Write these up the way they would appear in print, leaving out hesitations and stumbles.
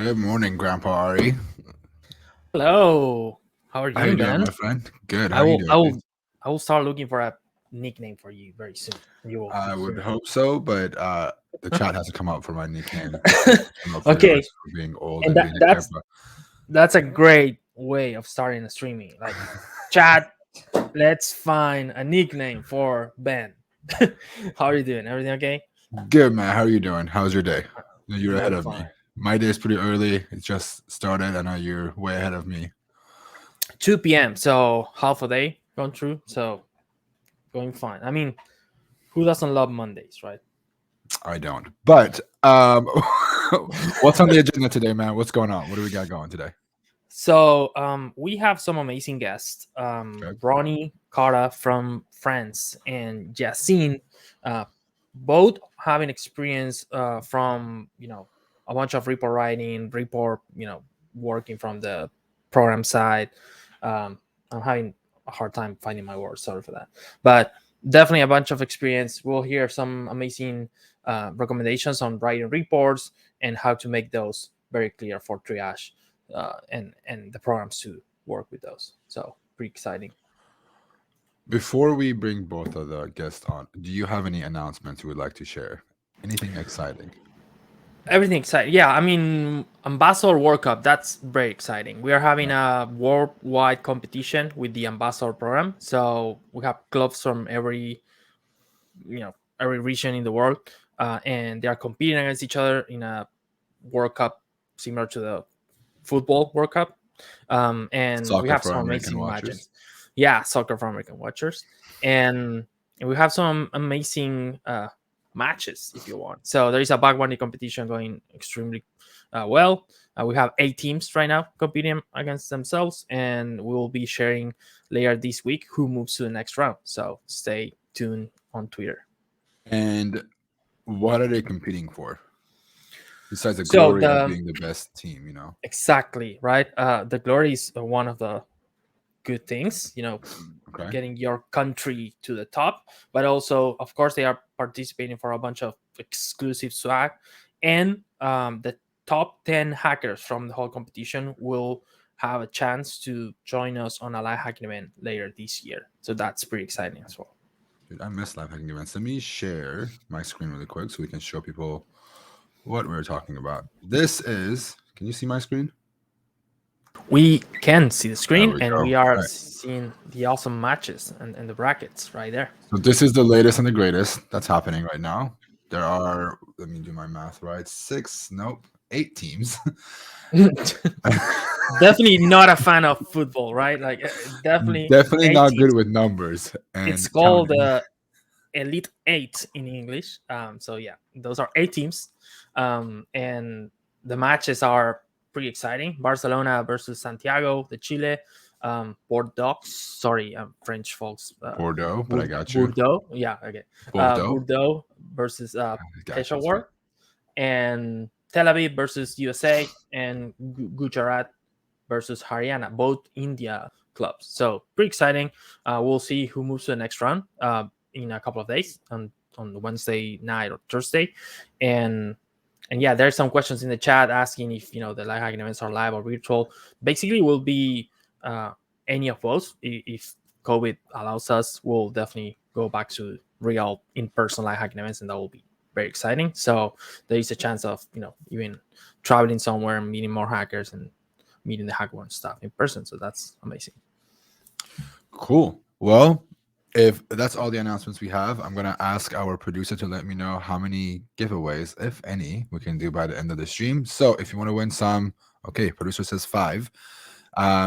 Good morning, Grandpa Ari. Hello. How are How you you, doing, Ben? my friend? Good. I How you will I doing, dude? will I will start looking for a nickname for you very soon. You will I would hear hope so, but the chat has to come up for my nickname. me. I'm up for Okay. yours for being old And and being a that's grandpa. that's a great way of starting a streaming. Like chat, let's find a nickname for Ben. How are you doing? Everything okay? Good, man. How are you doing? How's your day? You're ahead Doing of me. fine. My day's pretty early. It just started. I know you're way ahead of me. 2 p.m. So half a day gone through. So going fine. I mean, who doesn't love Mondays, right? I don't. But what's on the agenda today, man? What's going on? What do we got going today? So we have some amazing guests. Okay. Ronnie Cara from France and Yassine, uh, both having experience from a bunch of report writing, report working from the program side. I'm having a hard time finding my words. Sorry for that, but definitely a bunch of experience. We'll hear some amazing recommendations on writing reports and how to make those very clear for triage and the programs to work with those. So pretty exciting. Before we bring both of the guests on, do you have any announcements you would like to share? Anything exciting? Everything exciting. Yeah, I mean Ambassador World Cup. That's very exciting. We are having a worldwide competition with the Ambassador program. So we have clubs from you know every region in the world, and they are competing against each other in a World Cup similar to the football World Cup. And we Soccer have for some American amazing watchers. matches. Yeah, soccer for American watchers, and we have some amazing matches if you want. So there is a back bunny competition going extremely well. We have 8 teams right now competing against themselves, and we will be sharing later this week who moves to the next round. So stay tuned on Twitter. And what are they competing for? Besides the So glory of the being the best team. exactly right. The glory is one of the good things, Okay. getting your country to the top, but also of course they are participating for a bunch of exclusive swag, and the top 10 hackers from the whole competition will have a chance to join us on a live hacking event later this year, so that's pretty exciting as well. Dude, I miss live hacking events. Let me share my screen really quick so we can show people what we're talking about. This is, can you see my screen? We can see the There screen we and go. we All are right. seeing the awesome matches and the brackets right there. So this is the latest and the greatest that's happening right now. There are, let me do my math right, 8 teams. Definitely not a fan of football, right? Like definitely Definitely eight not good teams. with numbers It's and called counting. Elite Eight in English. So yeah, those are 8 teams, and the matches are pretty exciting. Barcelona versus Santiago de Chile, Bordeaux. Sorry, French folks. Bordeaux, but I got you. Bordeaux. Yeah, okay. Bordeaux. Bordeaux versus I got you. Peshawar, and Tel Aviv versus USA, and Gujarat versus Haryana, both India clubs. So pretty exciting. We'll see who moves to the next round in a couple of days on Wednesday night or Thursday, and yeah, there's some questions in the chat asking if the live hacking events are live or virtual. Basically, will be uh, any of those. If COVID allows us, we'll definitely go back to real in-person live hacking events, and that will be very exciting. So there is a chance of even traveling somewhere and meeting more hackers and meeting the hackathon staff in person. So that's amazing. Cool. Well, if that's all the announcements we have, I'm going to ask our producer to let me know how many giveaways, if any, we can do by the end of the stream. So if you want to win some, okay, producer says 5.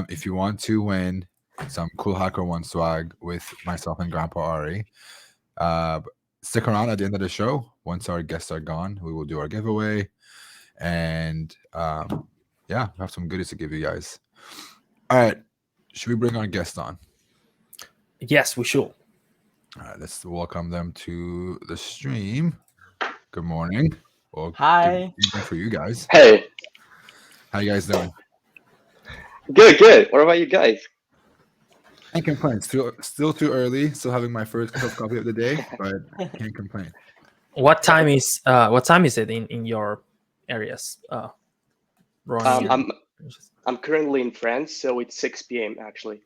If you want to win some cool Hacker One swag with myself and Grandpa Ari, stick around at the end of the show. Once our guests are gone, we will do our giveaway. And yeah, we have some goodies to give you guys. All right. Should we bring our guest on? Yes, we should. All right, let's welcome them to the stream. Good morning. Well, Hi. good evening for you guys. Hey. How you guys doing? Good. What about you guys? Can't complain. Still too early. Still having my first cup of coffee of the day, but can't complain. What time is it in your areas Ronnie? I'm currently in France, so it's 6 p.m. actually.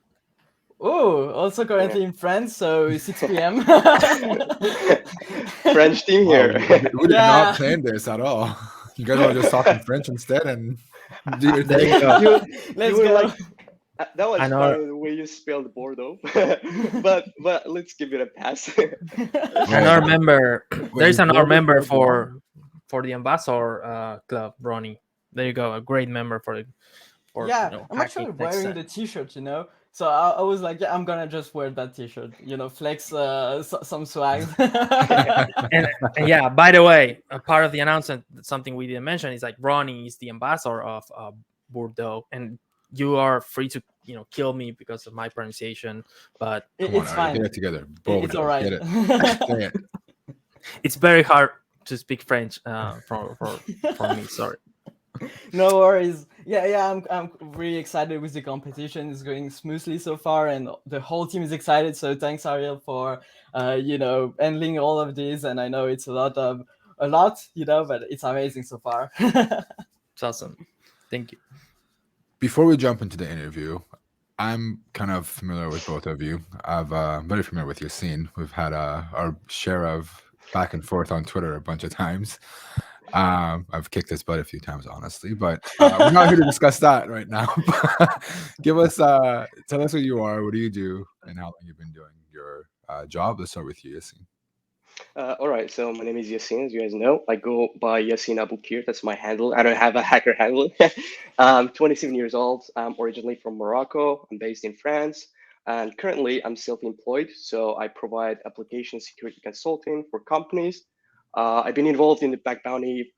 Oh, also currently in France, so 6 p.m. French team Wow, here. we did Yeah. not plan this at all. You guys want to just talk in French instead and do your There thing? you go. Let's you were go. like, that was I know. funny the way you spelled Bordeaux, but let's give it a pass. Another member. There's another Bordeaux, member Bordeaux. for the ambassador club, Ronnie. There you go. A great member for Yeah, you know, I'm actually hacking next wearing time. the t-shirt, you know. So I was like, yeah, I'm gonna just wear that t-shirt, you know, flex some swag. and yeah, by the way, a part of the announcement, something we didn't mention is like Ronnie is the ambassador of Bordeaux, and you are free to kill me because of my pronunciation, but Come on, It's Ari, fine. get it together. It's all right. Get it. Say it. it's very hard to speak French for me. Sorry. No worries. Yeah, I'm really excited with the competition. It's going smoothly so far, and the whole team is excited. So thanks, Ariel, for handling all of this. And I know it's a lot, but it's amazing so far. It's awesome. Thank you. Before we jump into the interview, I'm kind of familiar with both of you. I'm very familiar with Yassine. We've had our share of back and forth on Twitter a bunch of times. I've kicked his butt a few times, honestly, but we're not here to discuss that right now. Tell us who you are, what do you do, and how long you've been doing your job. Let's start with you, Yassine. All right, so my name is Yassine, as you guys know. I go by Yassine Aboukir. That's my handle. I don't have a hacker handle. I'm 27 years old. I'm originally from Morocco. I'm based in France. And currently, I'm self-employed. So I provide application security consulting for companies. I've been involved in the bug bounty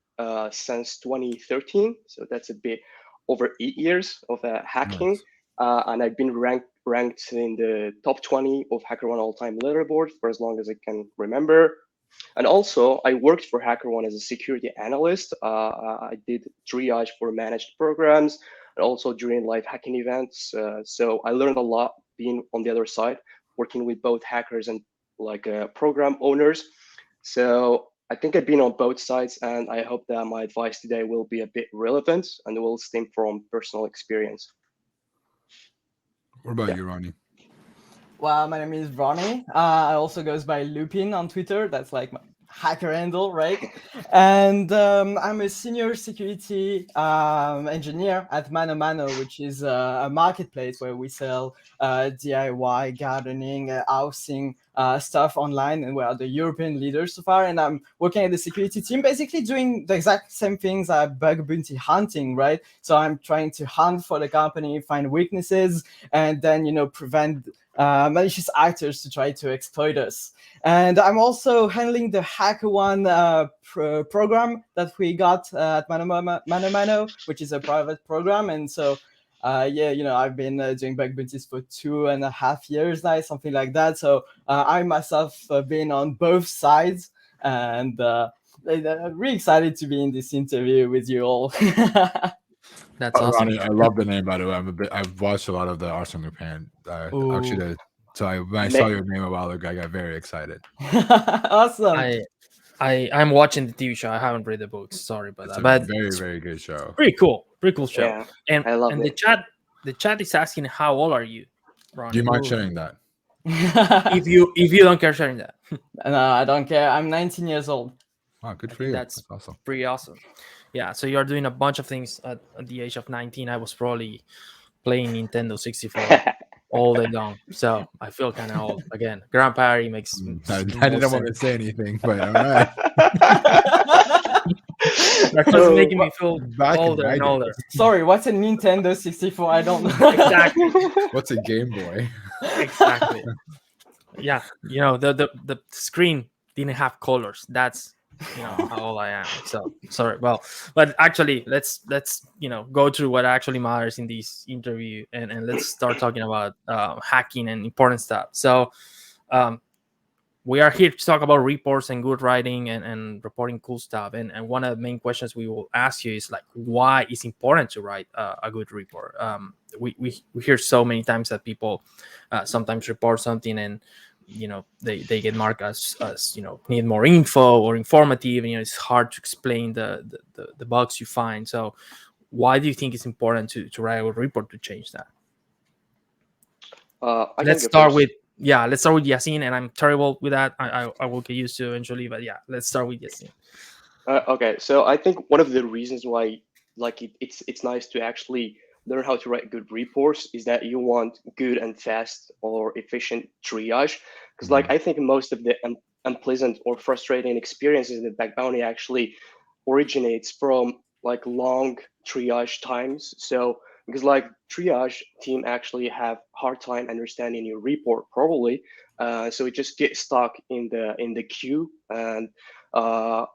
since 2013. So that's a bit over 8 years of hacking. Nice. And I've been ranked in the top 20 of HackerOne all-time leaderboard for as long as I can remember. And also, I worked for HackerOne as a security analyst. I did triage for managed programs and also during live hacking events. So I learned a lot being on the other side, working with both hackers and program owners. So I think I've been on both sides, and I hope that my advice today will be a bit relevant and will stem from personal experience. What about you, Ronnie? Well, my name is Ronnie. I also goes by Lupin on Twitter. That's like my hacker handle, right? And I'm a senior security engineer at Mano Mano, which is a marketplace where we sell DIY gardening, housing stuff online, and we are the European leaders so far. And I'm working at the security team, basically doing the exact same things as bug bounty hunting, right? So I'm trying to hunt for the company, find weaknesses, and then prevent malicious actors to try to exploit us. And I'm also handling the HackerOne program that we got at Mano Mano, which is a private program. And so, I've been doing bug bounties for 2.5 years now, something like that. So I myself have been on both sides, and I'm really excited to be in this interview with you all. That's awesome. Ronnie, I love the name, by the way. I've watched a lot of the Arsene Lupin. When I saw your name a while ago, I got very excited. Awesome. I'm watching the TV show. I haven't read the books. Sorry about that. But Very, very good show. Pretty cool show. Yeah, and I love and it. the chat is asking how old are you, Ronnie? Do you mind sharing that? if you don't care sharing that. No, I don't care. I'm 19 years old. Wow, good for you. That's awesome. Pretty awesome. Yeah, so you're doing a bunch of things at the age of 19. I was probably playing Nintendo 64 all day long. So I feel kind of old. Again, Grandpa Harry makes I didn't want to say anything, but all right. That's just making me feel Back in older my and day. older. Sorry, what's a Nintendo 64? I don't know. Exactly. What's a Game Boy? Exactly. Yeah, the screen didn't have colors. That's how old I am. So sorry. Well, but actually, let's go through what actually matters in this interview, and let's start talking about hacking and important stuff. So we are here to talk about reports and good writing and reporting cool stuff. And one of the main questions we will ask you is why it's important to write a good report. We hear so many times that people sometimes report something and they get marked as need more info or informative, and it's hard to explain the bugs you find. So why do you think it's important to write a report to change that? I can Let's go start first. with Yassine, and I'm terrible with that. I will get used to eventually, but yeah, let's start with Yassine. Okay, so I think one of the reasons why like it's nice to actually learn how to write good reports is that you want good and fast or efficient triage. Because like I think most of the unpleasant or frustrating experiences in the bug bounty actually originates from like long triage times. So because like triage team actually have hard time understanding your report probably, so it just gets stuck in the queue and. Uh,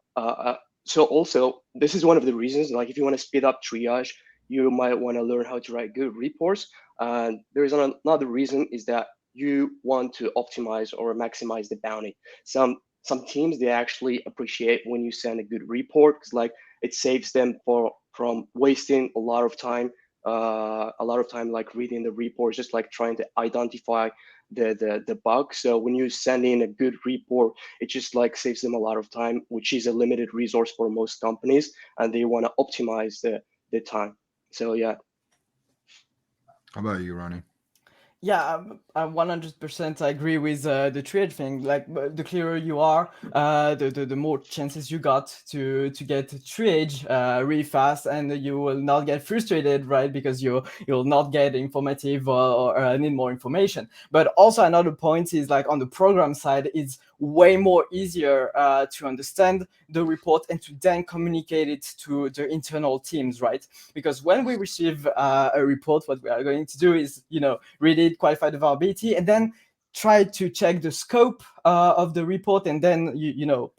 so also, this is one of the reasons, like if you want to speed up triage, you might want to learn how to write good reports. And there is another reason is that you want to optimize or maximize the bounty. Some teams, they actually appreciate when you send a good report because like it saves them from wasting a lot of time like reading the reports, just like trying to identify the bug. So when you send in a good report, it just like saves them a lot of time, which is a limited resource for most companies, and they want to optimize the time. So yeah. How about you, Ronnie? Yeah, I 100% agree with the triage thing. Like, the clearer you are, the more chances you got to get triage really fast, and you will not get frustrated, right? Because you'll not get informative or need more information. But also another point is like on the program side, it's way more easier to understand the report and to then communicate it to the internal teams, right? Because when we receive a report, what we are going to do is, read it, qualify the vulnerability, and then try to check the scope of the report, and then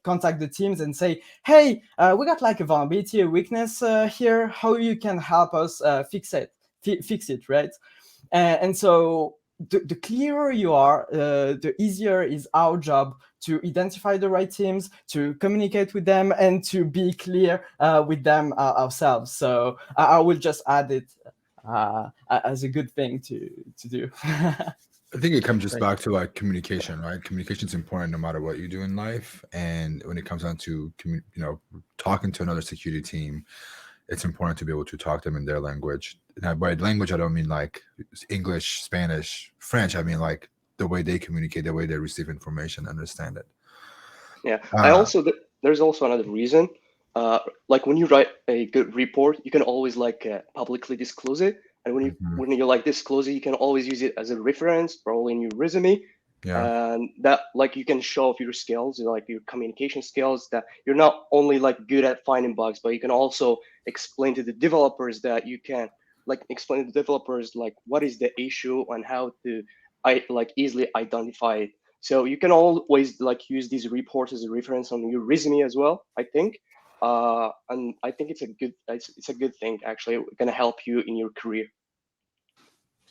contact the teams and say, hey, we got like a vulnerability, a weakness here. How you can help us fix it, right? And so the clearer you are, the easier is our job to identify the right teams, to communicate with them, and to be clear with them ourselves. So I will just add it as a good thing to do. I think it comes just back to like communication, right? Communication is important no matter what you do in life, and when it comes down to talking to another security team, it's important to be able to talk to them in their language. Now, by language, I don't mean like English, Spanish, French. I mean like the way they communicate, the way they receive information, understand it. Yeah, there's also another reason. Like when you write a good report, you can always like publicly disclose it, and when you like disclose it, you can always use it as a reference, probably in your resume, Yeah. and that like you can show off your skills, like your communication skills, that you're not only like good at finding bugs, but you can also explain to the developers that you can explain to the developers like what is the issue and how to easily identify it. So you can always like use these reports as a reference on your resume as well, I think. And I think it's a good thing actually. It's gonna help you in your career.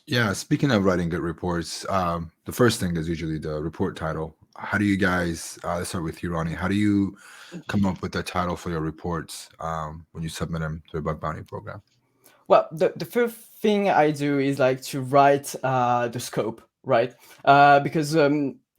Yeah. Speaking of writing good reports, the first thing is usually the report title. How do you guys? Let's start with you, Ronnie. How do you come up with the title for your reports when you submit them to a bug bounty program? Well, the first thing I do is like to write the scope, right? Because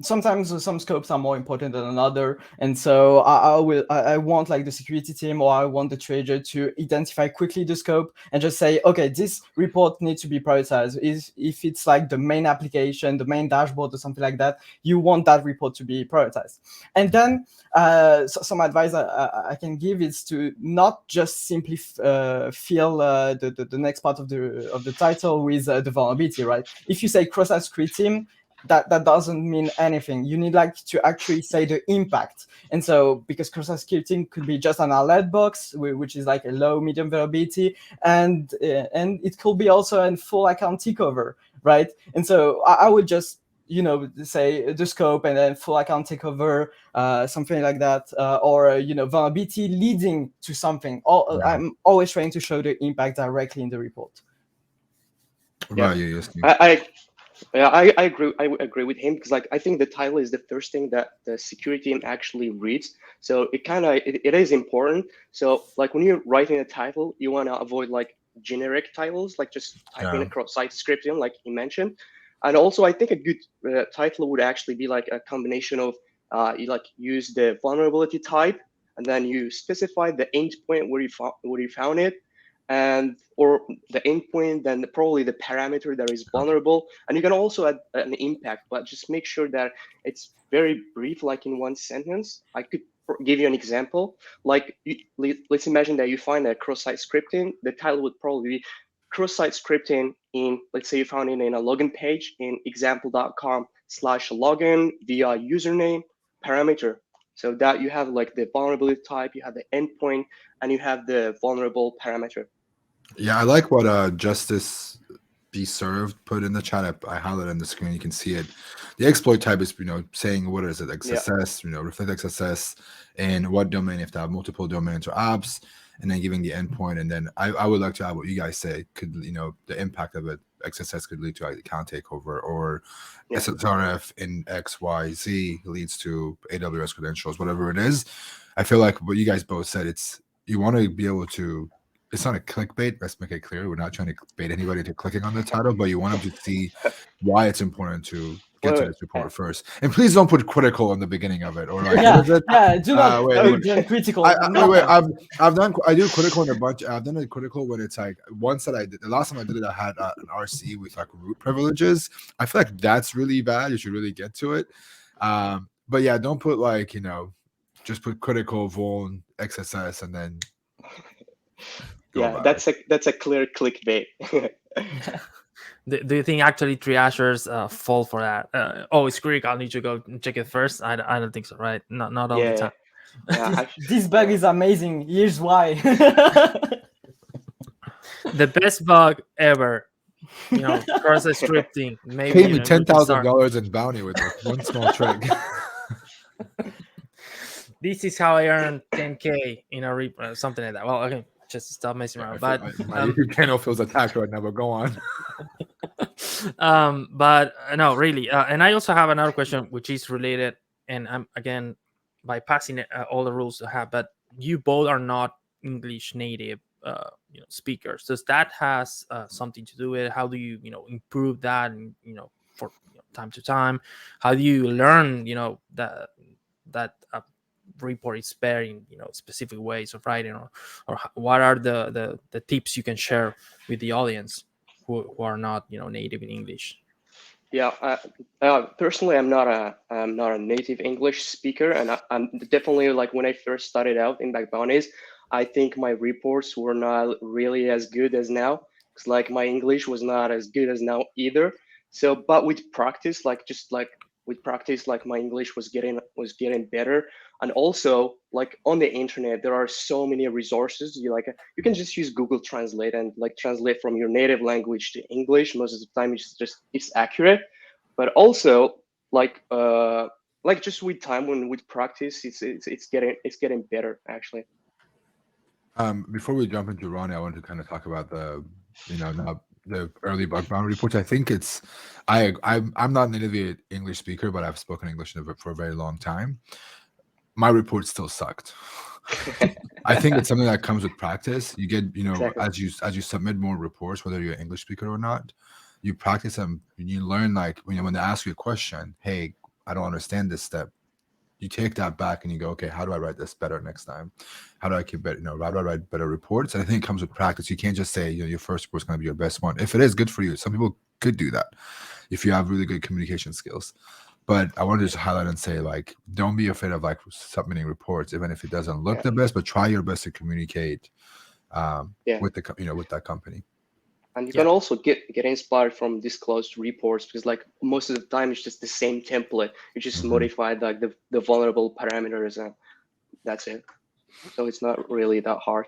sometimes some scopes are more important than another, and so I want like the security team, or I want the trader to identify quickly the scope and just say, okay, this report needs to be prioritized. If it's like the main application, the main dashboard, or something like that, you want that report to be prioritized. And then some advice I can give is to not just simply fill the next part of the title with the vulnerability, right? If you say cross-site security team, that doesn't mean anything. You need like to actually say the impact. And so because cross-site security team could be just an alert box, which is like a low, medium vulnerability, and it could be also a full account takeover, right? And so I would just say the scope and then full account takeover, something like that, or vulnerability leading to something. I'm always trying to show the impact directly in the report. What about you, Yassine? I agree with him because like I think the title is the first thing that the security team actually reads. So it is important. So like when you're writing a title, you want to avoid like generic titles, like just typing across site scripting, like he mentioned. And also I think a good title would actually be like a combination of you like use the vulnerability type, and then you specify the endpoint where you found it, and or the endpoint, then probably the parameter that is vulnerable, and you can also add an impact, but just make sure that it's very brief, like in one sentence. I could give you an example. Like let's imagine that you find a cross-site scripting. The title would probably be cross-site scripting in, let's say you found it in a login page in example.com/login via username parameter. So that you have like the vulnerability type, you have the endpoint, and you have the vulnerable parameter. Yeah, I like what Justice Be Served put in the chat. I highlighted on the screen. You can see it. The exploit type is, saying what is it, XSS, reflect XSS, and what domain, if they have multiple domains or apps, and then giving the endpoint. And then I would like to add what you guys say could, the impact of it. XSS could lead to account takeover, or SSRF in XYZ leads to AWS credentials, whatever it is. I feel like what you guys both said, you want to be able to. It's not a clickbait. Let's make it clear. We're not trying to bait anybody to clicking on the title, but you want them to see why it's important to get to this report first. And please don't put critical in the beginning of it, or like, Yeah, what is it? yeah, do not wait. critical. I do critical in a bunch. I've done it critical when it's like once that I did. The last time I did it, I had an RC with like root privileges. I feel like that's really bad. You should really get to it. But yeah, don't put like, just put critical vuln XSS and then. Yeah, that's a clear clickbait. Do you think actually triagers fall for that? It's critical, I need to go and check it first. I don't think so, right? Not all the time. Yeah, this bug is amazing. Here's why. The best bug ever. Cross-site scripting. Maybe pay me $10,000 in bounty with this one small trick. This is how I earned 10K in a something like that. Well, okay. Just stop messing around. But my YouTube channel feels attacked right now, but go on. But no, really. And I also have another question which is related, and I'm again bypassing all the rules I have, but you both are not English native speakers. Does that has something to do with it? How do you improve that, and for time to time? How do you learn that report is better in specific ways of writing, or what are the tips you can share with the audience who are not native in English? Personally, I'm not a native English speaker, and I'm definitely, like, when I first started out in Bug Bounties, I think my reports were not really as good as now, because like my English was not as good as now either. So, but with practice, like my English was getting better. And also, like, on the internet, there are so many resources. You can just use Google Translate and like translate from your native language to English. Most of the time, it's accurate. But also, just with time, with practice, it's getting better actually. Before we jump into Ronnie, I want to kind of talk about the early bug bounty reports. I think I'm not natively an English speaker, but I've spoken English for a very long time. My report still sucked. I think it's something that comes with practice. You get, exactly. as you submit more reports, whether you're an English speaker or not, you practice them. You learn, like, when they ask you a question, hey, I don't understand this step. You take that back and you go, okay, how do I write this better next time? How do I keep better? How do I write better reports? And I think it comes with practice. You can't just say, your first report is going to be your best one. If it is, good for you. Some people could do that if you have really good communication skills. But I want to just highlight and say, like, don't be afraid of like submitting reports, even if it doesn't look the best. But try your best to communicate with with that company. And you can also get inspired from disclosed reports, because like most of the time it's just the same template. You just modify like the vulnerable parameters, and that's it. So it's not really that hard.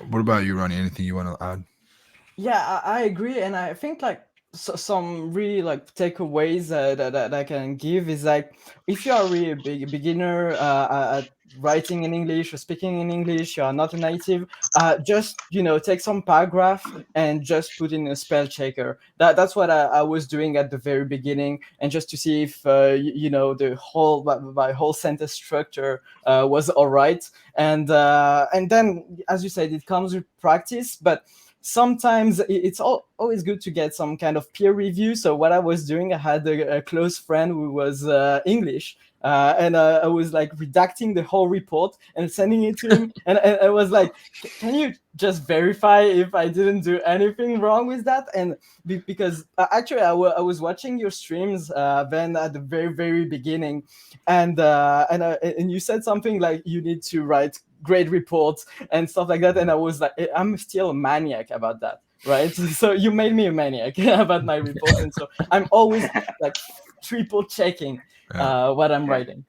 What about you, Ronnie? Anything you want to add? Yeah, I agree, and I think like some really like takeaways that I can give is like, if you are really a beginner at writing in English or speaking in English, you are not a native, just take some paragraph and just put in a spell checker. That's what I was doing at the very beginning, and just to see if the whole sentence structure was all right, and then, as you said, it comes with practice, but sometimes it's always good to get some kind of peer review. So what I was doing, I had a close friend who was English, and I was like redacting the whole report and sending it to him, and I was like, can you just verify if I didn't do anything wrong with that? And because actually I was watching your streams then at the very beginning, and you said something like you need to write great reports and stuff like that, and I was like, I'm still a maniac about that, right? So you made me a maniac about my reports, and so I'm always like triple checking what I'm writing.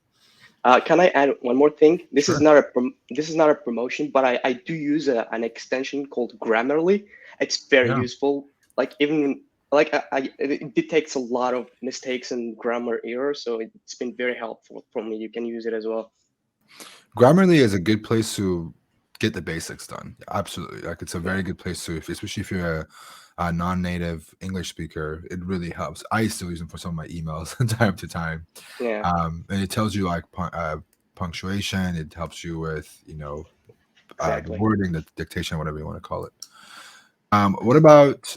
Can I add one more thing? This Sure. is not a promotion, but I do use an extension called Grammarly. It's very useful. Like even like it detects a lot of mistakes and grammar errors, so it's been very helpful for me. You can use it as well. Grammarly is a good place to get the basics done. Absolutely. Like it's a very good place to, especially if you're a non-native English speaker, it really helps. I still use them for some of my emails time to time. Yeah. And it tells you like punctuation. It helps you with, Exactly. the wording, the dictation, whatever you want to call it. What about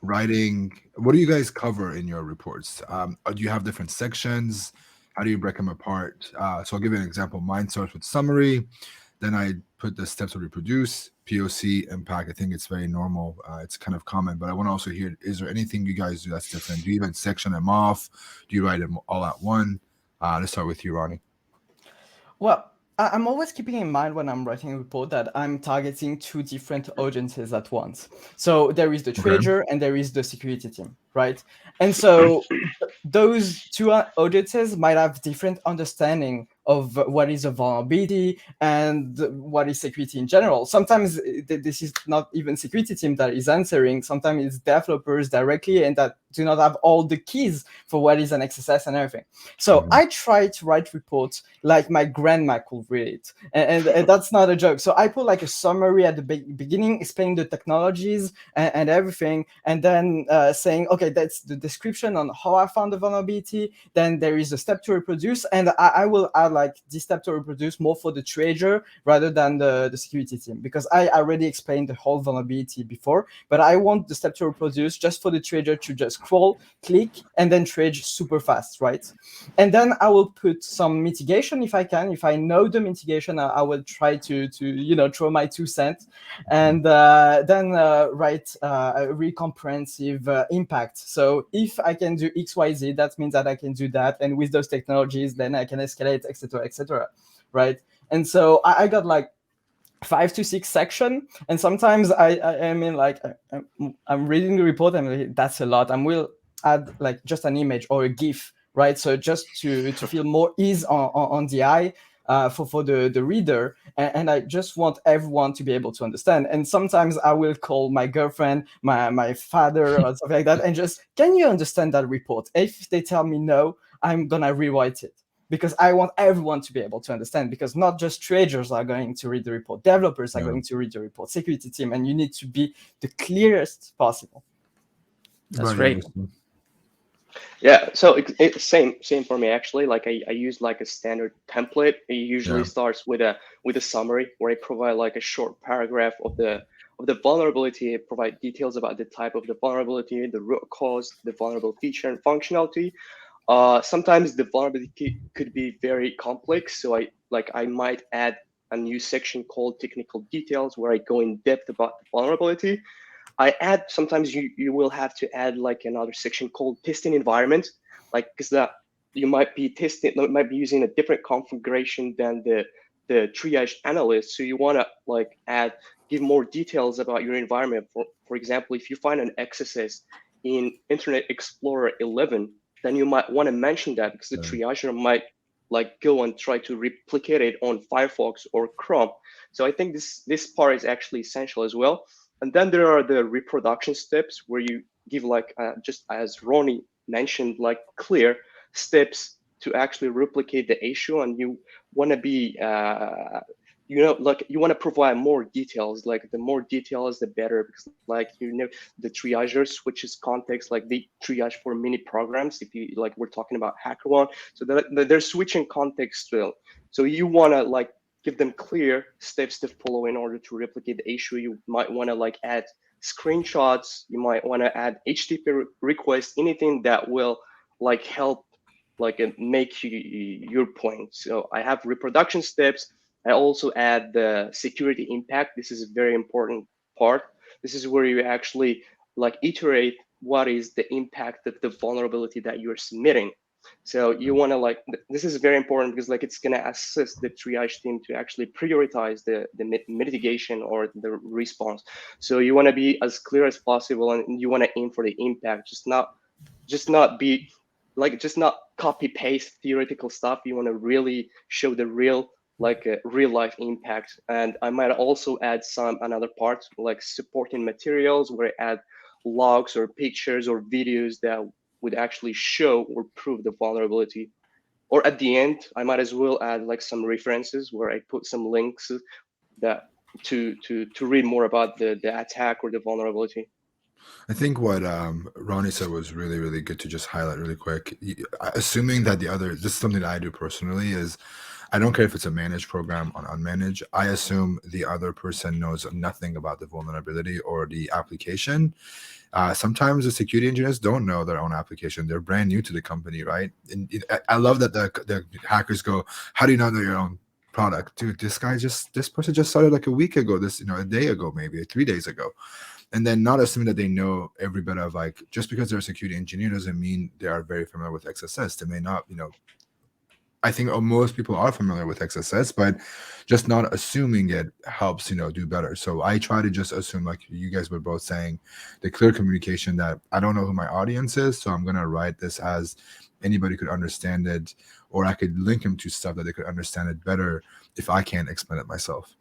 writing? What do you guys cover in your reports? Do you have different sections? How do you break them apart? So I'll give you an example. Mine starts with summary. Then I put the steps to reproduce, POC, impact. I think it's very normal. It's kind of common, but I want to also hear, is there anything you guys do that's different? Do you even section them off? Do you write them all at one? Let's start with you, Ronnie. Well, I'm always keeping in mind when I'm writing a report that I'm targeting two different audiences at once. So there is the triager and there is the security team, right? And so those two audiences might have different understanding of what is a vulnerability and what is security in general. Sometimes this is not even security team that is answering. Sometimes it's developers directly and that do not have all the keys for what is an XSS and everything. So I try to write reports like my grandma could read it. And that's not a joke. So I put like a summary at the beginning, explaining the technologies and everything, and then saying, okay, that's the description on how I found the vulnerability. Then there is a step to reproduce, and I will add like this step to reproduce more for the triager rather than the security team, because I already explained the whole vulnerability before, but I want the step to reproduce just for the triager to just scroll, click, and then triage super fast, right? And then I will put some mitigation if I can. If I know the mitigation, I will try to throw my 2 cents, and then write a really comprehensive impact. So if I can do XYZ, that means that I can do that, and with those technologies, then I can escalate, etc., right? And so I got like 5 to 6 section, and sometimes I mean like I'm reading the report, I'm like, that's a lot. I will add like just an image or a GIF, right? So just to feel more ease on the eye for the reader, and I just want everyone to be able to understand. And sometimes I will call my girlfriend, my father, or something like that, and just, can you understand that report? If they tell me no, I'm gonna rewrite it, because I want everyone to be able to understand, because not just triagers are going to read the report, developers are going to read the report, security team, and you need to be the clearest possible. That's great. Yeah, so it's same for me actually. Like I use like a standard template. It usually starts with a summary where I provide like a short paragraph of the vulnerability, provide details about the type of the vulnerability, the root cause, the vulnerable feature and functionality. Sometimes the vulnerability could be very complex, so I might add a new section called technical details where I go in depth about the vulnerability. I add, sometimes you will have to add like another section called testing environment, like because that you might be using a different configuration than the triage analyst. So you want to like give more details about your environment. For example, if you find an XSS in Internet Explorer 11, then you might want to mention that, because the triager might like go and try to replicate it on Firefox or Chrome. So I think this part is actually essential as well. And then there are the reproduction steps where you give like, just as Ronnie mentioned, like clear steps to actually replicate the issue. And you want to be, like you want to provide more details. Like the more details, the better, because like, the triager switches context, like they triage for mini programs. If you like, we're talking about HackerOne. So they're switching context still. So you want to like give them clear steps to follow in order to replicate the issue. You might want to like add screenshots. You might want to add HTTP requests, anything that will like help like make your point. So I have reproduction steps. I also add the security impact. This is a very important part. This is where you actually like iterate what is the impact of the vulnerability that you're submitting. So you want to like, this is very important because like it's going to assist the triage team to actually prioritize the mitigation or the response. So you want to be as clear as possible, and you want to aim for the impact, just not be like, just not copy paste theoretical stuff. You want to really show the real, like a real life impact. And I might also add another part like supporting materials where I add logs or pictures or videos that would actually show or prove the vulnerability. Or at the end, I might as well add like some references where I put some links that to read more about the attack or the vulnerability. I think what Ronnie said was really, really good to just highlight really quick. Assuming that this is something that I do personally, is I don't care if it's a managed program or unmanaged. I assume the other person knows nothing about the vulnerability or the application. Sometimes the security engineers don't know their own application. They're brand new to the company, right? And I love that the hackers go, "How do you not know your own product, dude? This person just started like a week ago. A day ago, maybe 3 days ago." And then not assuming that they know every bit of, like, just because they're a security engineer doesn't mean they are very familiar with XSS. They may not, I think most people are familiar with XSS, but just not assuming it helps, do better. So I try to just assume, like you guys were both saying, the clear communication that I don't know who my audience is, so I'm going to write this as anybody could understand it, or I could link them to stuff that they could understand it better if I can't explain it myself.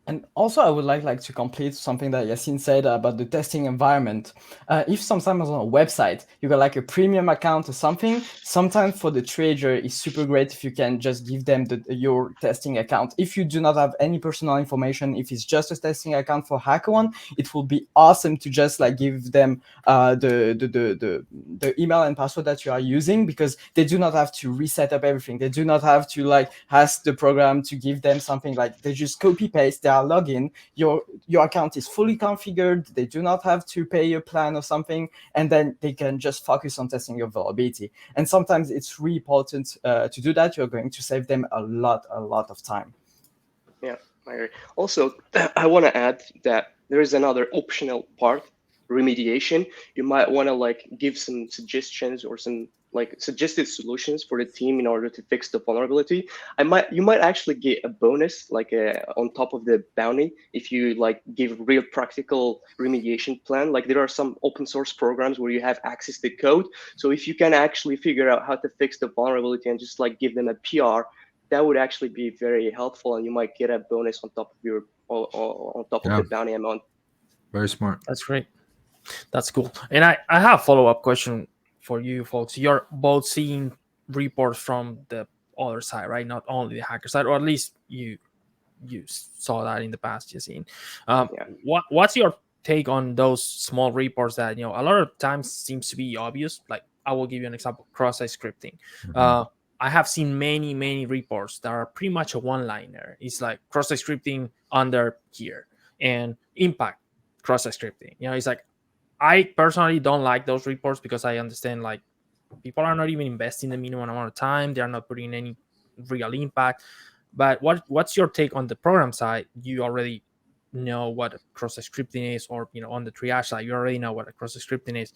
And also, I would like to complete something that Yassine said about the testing environment. If sometimes on a website you got like a premium account or something, sometimes for the triager it's super great if you can just give them your testing account. If you do not have any personal information, if it's just a testing account for HackerOne, it will be awesome to just like give them the email and password that you are using, because they do not have to reset up everything. They do not have to like ask the program to give them something. Like they just copy paste, they are login, your account is fully configured, they do not have to pay a plan or something, and then they can just focus on testing your vulnerability. And sometimes it's really important to do that. You're going to save them a lot of time. Yeah, I agree. Also, I want to add that there is another optional part, remediation. You might want to like give some suggestions or some like suggested solutions for the team in order to fix the vulnerability. You might actually get a bonus like on top of the bounty if you like give real practical remediation plan. Like there are some open source programs where you have access to code. So if you can actually figure out how to fix the vulnerability and just like give them a PR, that would actually be very helpful, and you might get a bonus on top of your of the bounty amount. Very smart. That's great. That's cool. And I have a follow-up question for you folks. You're both seeing reports from the other side, right? Not only the hacker side, or at least you saw that in the past, Yassine. What's your take on those small reports that a lot of times seems to be obvious? Like I will give you an example: cross-site scripting. Mm-hmm. I have seen many reports that are pretty much a one-liner. It's like cross-site scripting under here and impact cross-site scripting. It's like, I personally don't like those reports because I understand like people are not even investing the minimum amount of time. They are not putting any real impact. But what's your take on the program side? You already know what cross-site scripting is, or on the triage side, you already know what a cross-site scripting is.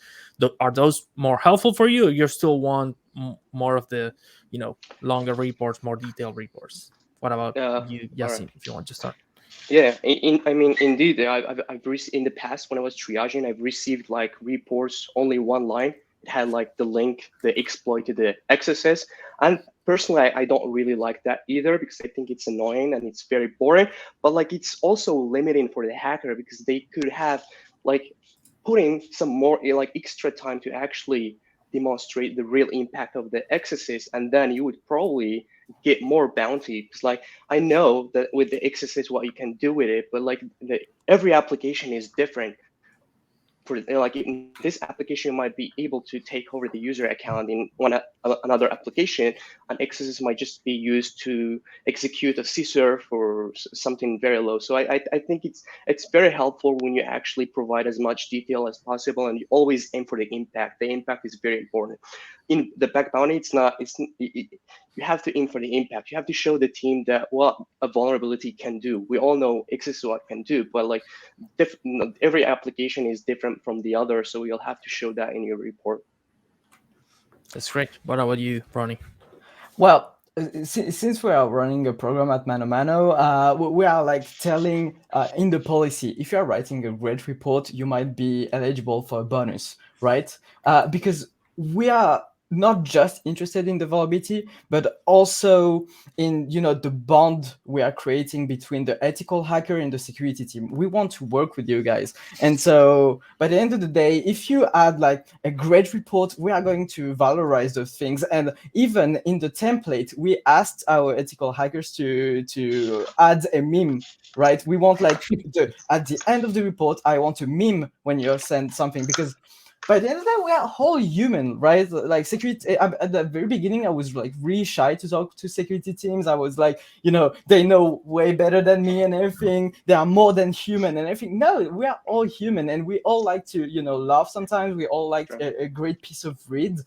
Are those more helpful for you, or you still want more of the longer reports, more detailed reports? What about you, Yassine, right. if you want to start? Yeah, indeed, I've in the past when I was triaging, I've received like reports only one line. It had like the link, the exploit to the XSS, and personally, I don't really like that either because I think it's annoying and it's very boring. But like, it's also limiting for the hacker because they could have like putting some more like extra time to actually demonstrate the real impact of the XSS, and then you would probably get more bounty. Because like, I know that with the XSS what you can do with it, but like every application is different. like in this application might be able to take over the user account in another application, and XSS might just be used to execute a CSRF or something very low. So I think it's very helpful when you actually provide as much detail as possible, and you always aim for the impact. The impact is very important. In the bug bounty, you have to aim for the impact. You have to show the team that what a vulnerability can do. We all know XSS what can do, but like every application is different from the other, so you'll have to show that in your report. That's great. What about you, Ronnie? Well, since we are running a program at Mano Mano, we are like telling in the policy, if you are writing a great report, you might be eligible for a bonus, right? Because we are not just interested in the vulnerability, but also in the bond we are creating between the ethical hacker and the security team. We want to work with you guys, and so by the end of the day, if you add like a great report, we are going to valorize those things. And even in the template, we asked our ethical hackers to add a meme. Right, we want like at the end of the report, I want to meme when you send something, because by the end of the day, we are all human, right? Like security, at the very beginning, I was like really shy to talk to security teams. I was like, they know way better than me and everything. They are more than human and everything. No, we are all human, and we all like to, laugh sometimes. We all like a great piece of read.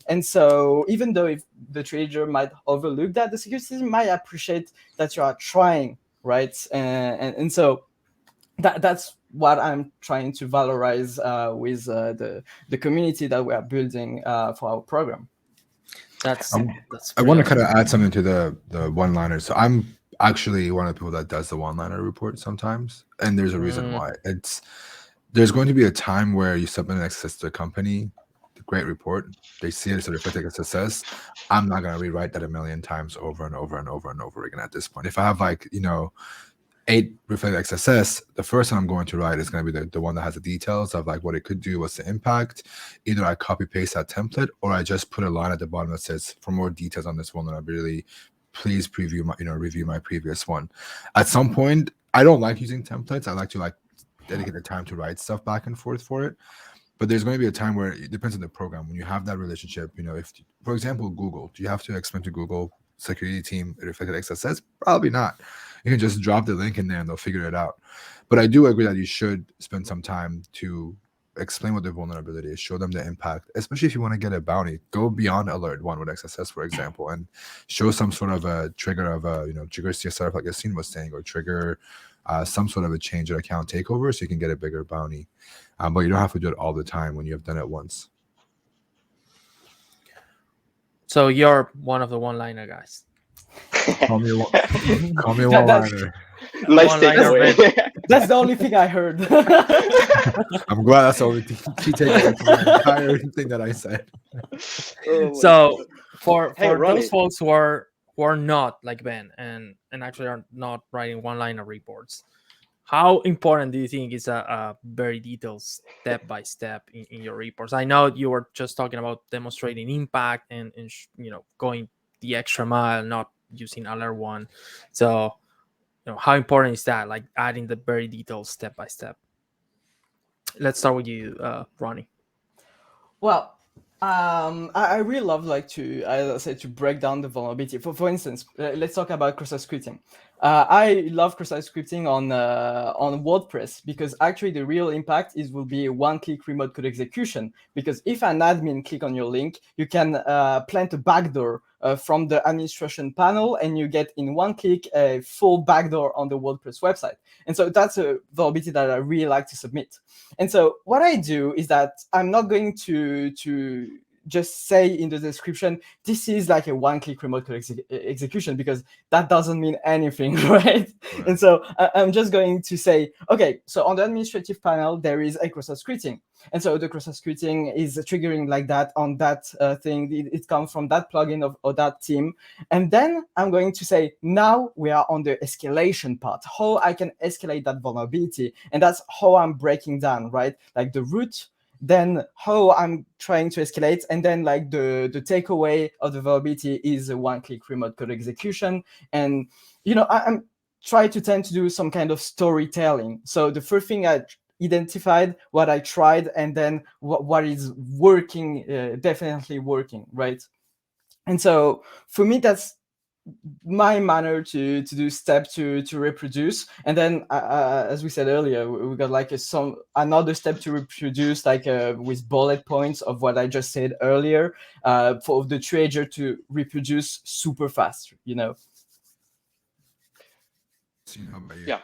And so even though if the trader might overlook that, the security team might appreciate that you are trying, right? And so that's what I'm trying to valorize with the community that we are building for our program. That's I want to kind of add something to the one-liners. So I'm actually one of the people that does the one-liner report sometimes, and there's a reason why. There's going to be a time where you submit an XSS to a company, great report, they see it as a reflected XSS. I'm not going to rewrite that a million times over and over and over and over again at this point. If I have 8 reflected XSS, the first one I'm going to write is going to be the one that has the details of like what it could do, what's the impact. Either I copy paste that template, or I just put a line at the bottom that says, for more details on this vulnerability, please review my previous one. At some point, I don't like using templates. I like to dedicate the time to write stuff back and forth for it. But there's going to be a time where it depends on the program. When you have that relationship, if, for example, Google, do you have to explain to Google security team reflected XSS? Probably not. You can just drop the link in there and they'll figure it out. But I do agree that you should spend some time to explain what the vulnerability is, show them the impact, especially if you want to get a bounty. Go beyond alert 1 with XSS, for example, and show some sort of a trigger of trigger CSRF like Yassine was saying, or trigger some sort of a change in account takeover so you can get a bigger bounty. But you don't have to do it all the time when you have done it once. So you're one of the one-liner guys. Call me a one-liner. Nice takeaway. That's the only thing I heard. I'm glad that's the only key takeaway from the entire thing that I said. So for Ronnie, those folks who are not like Ben and actually are not writing one-liner reports, how important do you think is a very detailed step-by-step in your reports? I know you were just talking about demonstrating impact and going the extra mile, not using alert 1. So how important is that, like adding the very detailed step-by-step? Let's start with you, Ronnie. Well, I really love to, as I said, to break down the vulnerability. For instance, let's talk about cross-site scripting. I love cross-site scripting on WordPress, because actually the real impact will be a one-click remote code execution. Because if an admin click on your link, you can plant a backdoor from the administration panel, and you get in one click a full backdoor on the WordPress website. And so that's a vulnerability that I really like to submit. And so what I do is that I'm not going to just say in the description, this is like a one-click remote code execution, because that doesn't mean anything, right? And so I'm just going to say, okay, so on the administrative panel, there is a cross-site scripting. And so the cross-site scripting is triggering like that on that thing. It comes from that plugin of that team. And then I'm going to say, now we are on the escalation part, how I can escalate that vulnerability. And that's how I'm breaking down, right? Like the root, then how I'm trying to escalate, and then like the takeaway of the vulnerability is a one-click remote code execution. And I'm trying to tend to do some kind of storytelling. So the first thing I identified, what I tried, and then what is working, definitely working, right? And so for me, that's my manner to do step to reproduce. And then as we said earlier, we got like another step to reproduce, like with bullet points of what I just said earlier, for the triager to reproduce super fast, you know. How about you? Yeah.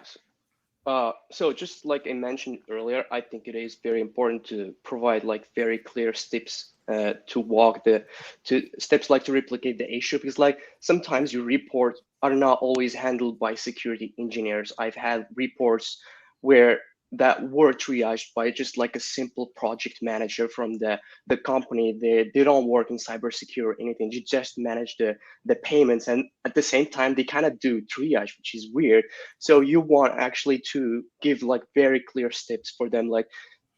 So just like I mentioned earlier, I think it is very important to provide like very clear steps to steps like to replicate the issue, because like sometimes your report are not always handled by security engineers. I've had reports where that were triaged by just like a simple project manager from the company. They don't work in cybersecurity or anything. You just manage the payments, and at the same time they kind of do triage, which is weird. So you want actually to give like very clear steps for them, like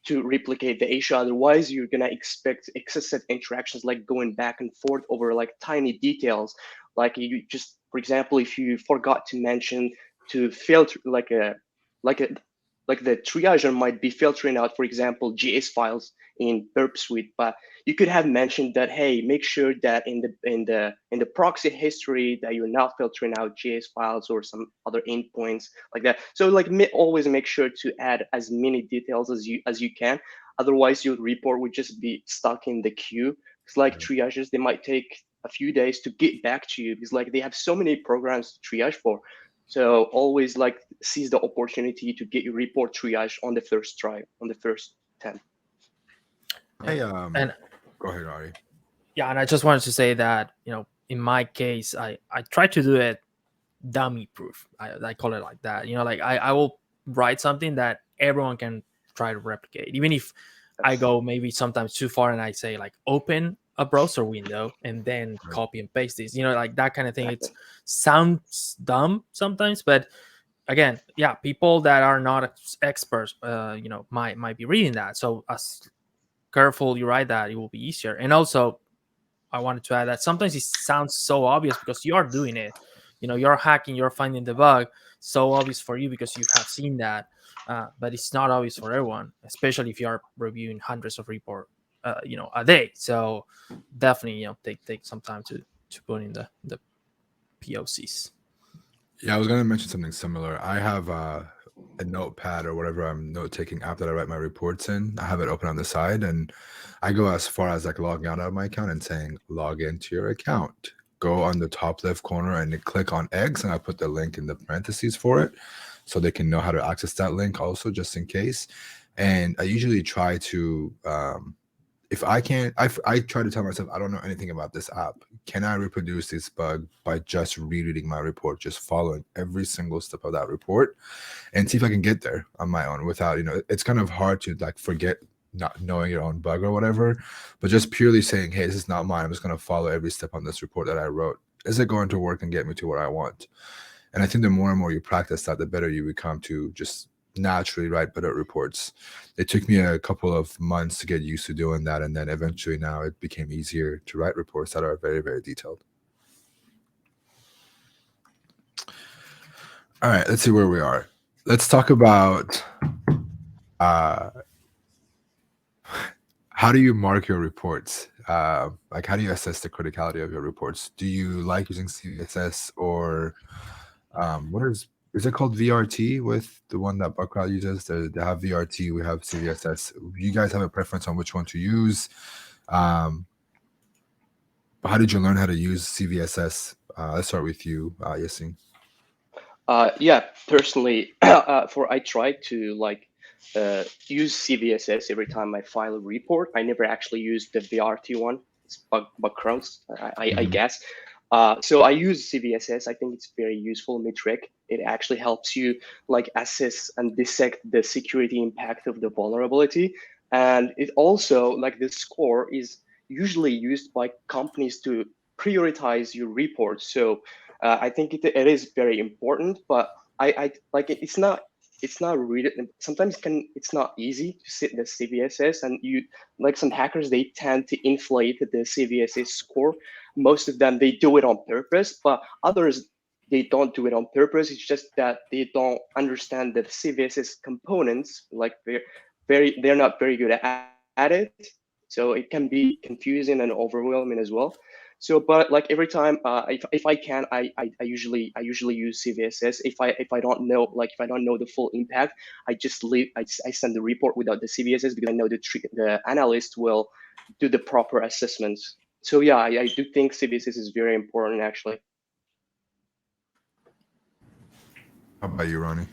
to replicate the issue. Otherwise, you're gonna expect excessive interactions, like going back and forth over like tiny details. Like you just, for example, if you forgot to mention to filter like a like the triager might be filtering out, for example, JS files in Burp Suite, but you could have mentioned that, hey, make sure that in the proxy history that you're not filtering out JS files or some other endpoints like that. So like always make sure to add as many details as you can. Otherwise, your report would just be stuck in the queue. It's like triages, they might take a few days to get back to you because like they have so many programs to triage for. So always like seize the opportunity to get your report triage on the first try, on the first attempt. And Go ahead, Ari. yeah, and I just wanted to say that, you know, in my case, I try to do it dummy proof. I call it like that. You know, like I will write something that everyone can try to replicate, even if I go maybe sometimes too far and I say like open a browser window and then copy and paste this, you know, like that kind of thing. Exactly. It sounds dumb sometimes, but again, yeah, people that are not experts, you know, might be reading that. So as careful you write that, it will be easier. And also, I wanted to add that sometimes it sounds so obvious because you are doing it. You know, you're hacking, you're finding the bug, so obvious for you because you have seen that, but it's not obvious for everyone, especially if you are reviewing hundreds of report, you know, a day. So definitely, you know, take some time to put in the POCs. Yeah, I was going to mention something similar. I have a notepad or whatever I'm note-taking app that I write my reports in. I have it open on the side, and I go as far as like logging out of my account and saying, log into your account. Go on the top left corner and click on X, and I put the link in the parentheses for it so they can know how to access that link also, just in case. And I usually try to if I can't, I try to tell myself, I don't know anything about this app. Can I reproduce this bug by just rereading my report, just following every single step of that report and see if I can get there on my own without, you know, it's kind of hard to like forget not knowing your own bug or whatever, but just purely saying, hey, this is not mine. I'm just going to follow every step on this report that I wrote. Is it going to work and get me to where I want? And I think the more and more you practice that, the better you become to just naturally write better reports. It took me a couple of months to get used to doing that, and then eventually now it became easier to write reports that are very, very detailed. All right, let's see where we are. Let's talk about how do you mark your reports? Like, how do you assess the criticality of your reports? Do you like using CVSS or what is it called, VRT, with the one that Buckcrowd uses? They have VRT, we have CVSS. You guys have a preference on which one to use? How did you learn how to use CVSS? Let's start with you, Yassine. Yeah, personally, I try to like use CVSS every time I file a report. I never actually use the VRT one. It's Buckcrowd's, I guess. So I use CVSS. I think it's very useful metric. It actually helps you like assess and dissect the security impact of the vulnerability. And it also, like, the score is usually used by companies to prioritize your reports. So I think it is very important, but I like it. It's not really, sometimes it's not easy to set the CVSS, and you, like, some hackers, they tend to inflate the CVSS score. Most of them, they do it on purpose, but others, they don't do it on purpose. It's just that they don't understand the CVSS components. Like they're not very good at it. So it can be confusing and overwhelming as well. So, but like every time, if I can, I usually use CVSS. If I don't know, like if I don't know the full impact, I just leave. I send the report without the CVSS because I know the analyst will do the proper assessments. So yeah, I do think CVSS is very important actually. How about you, Ronnie?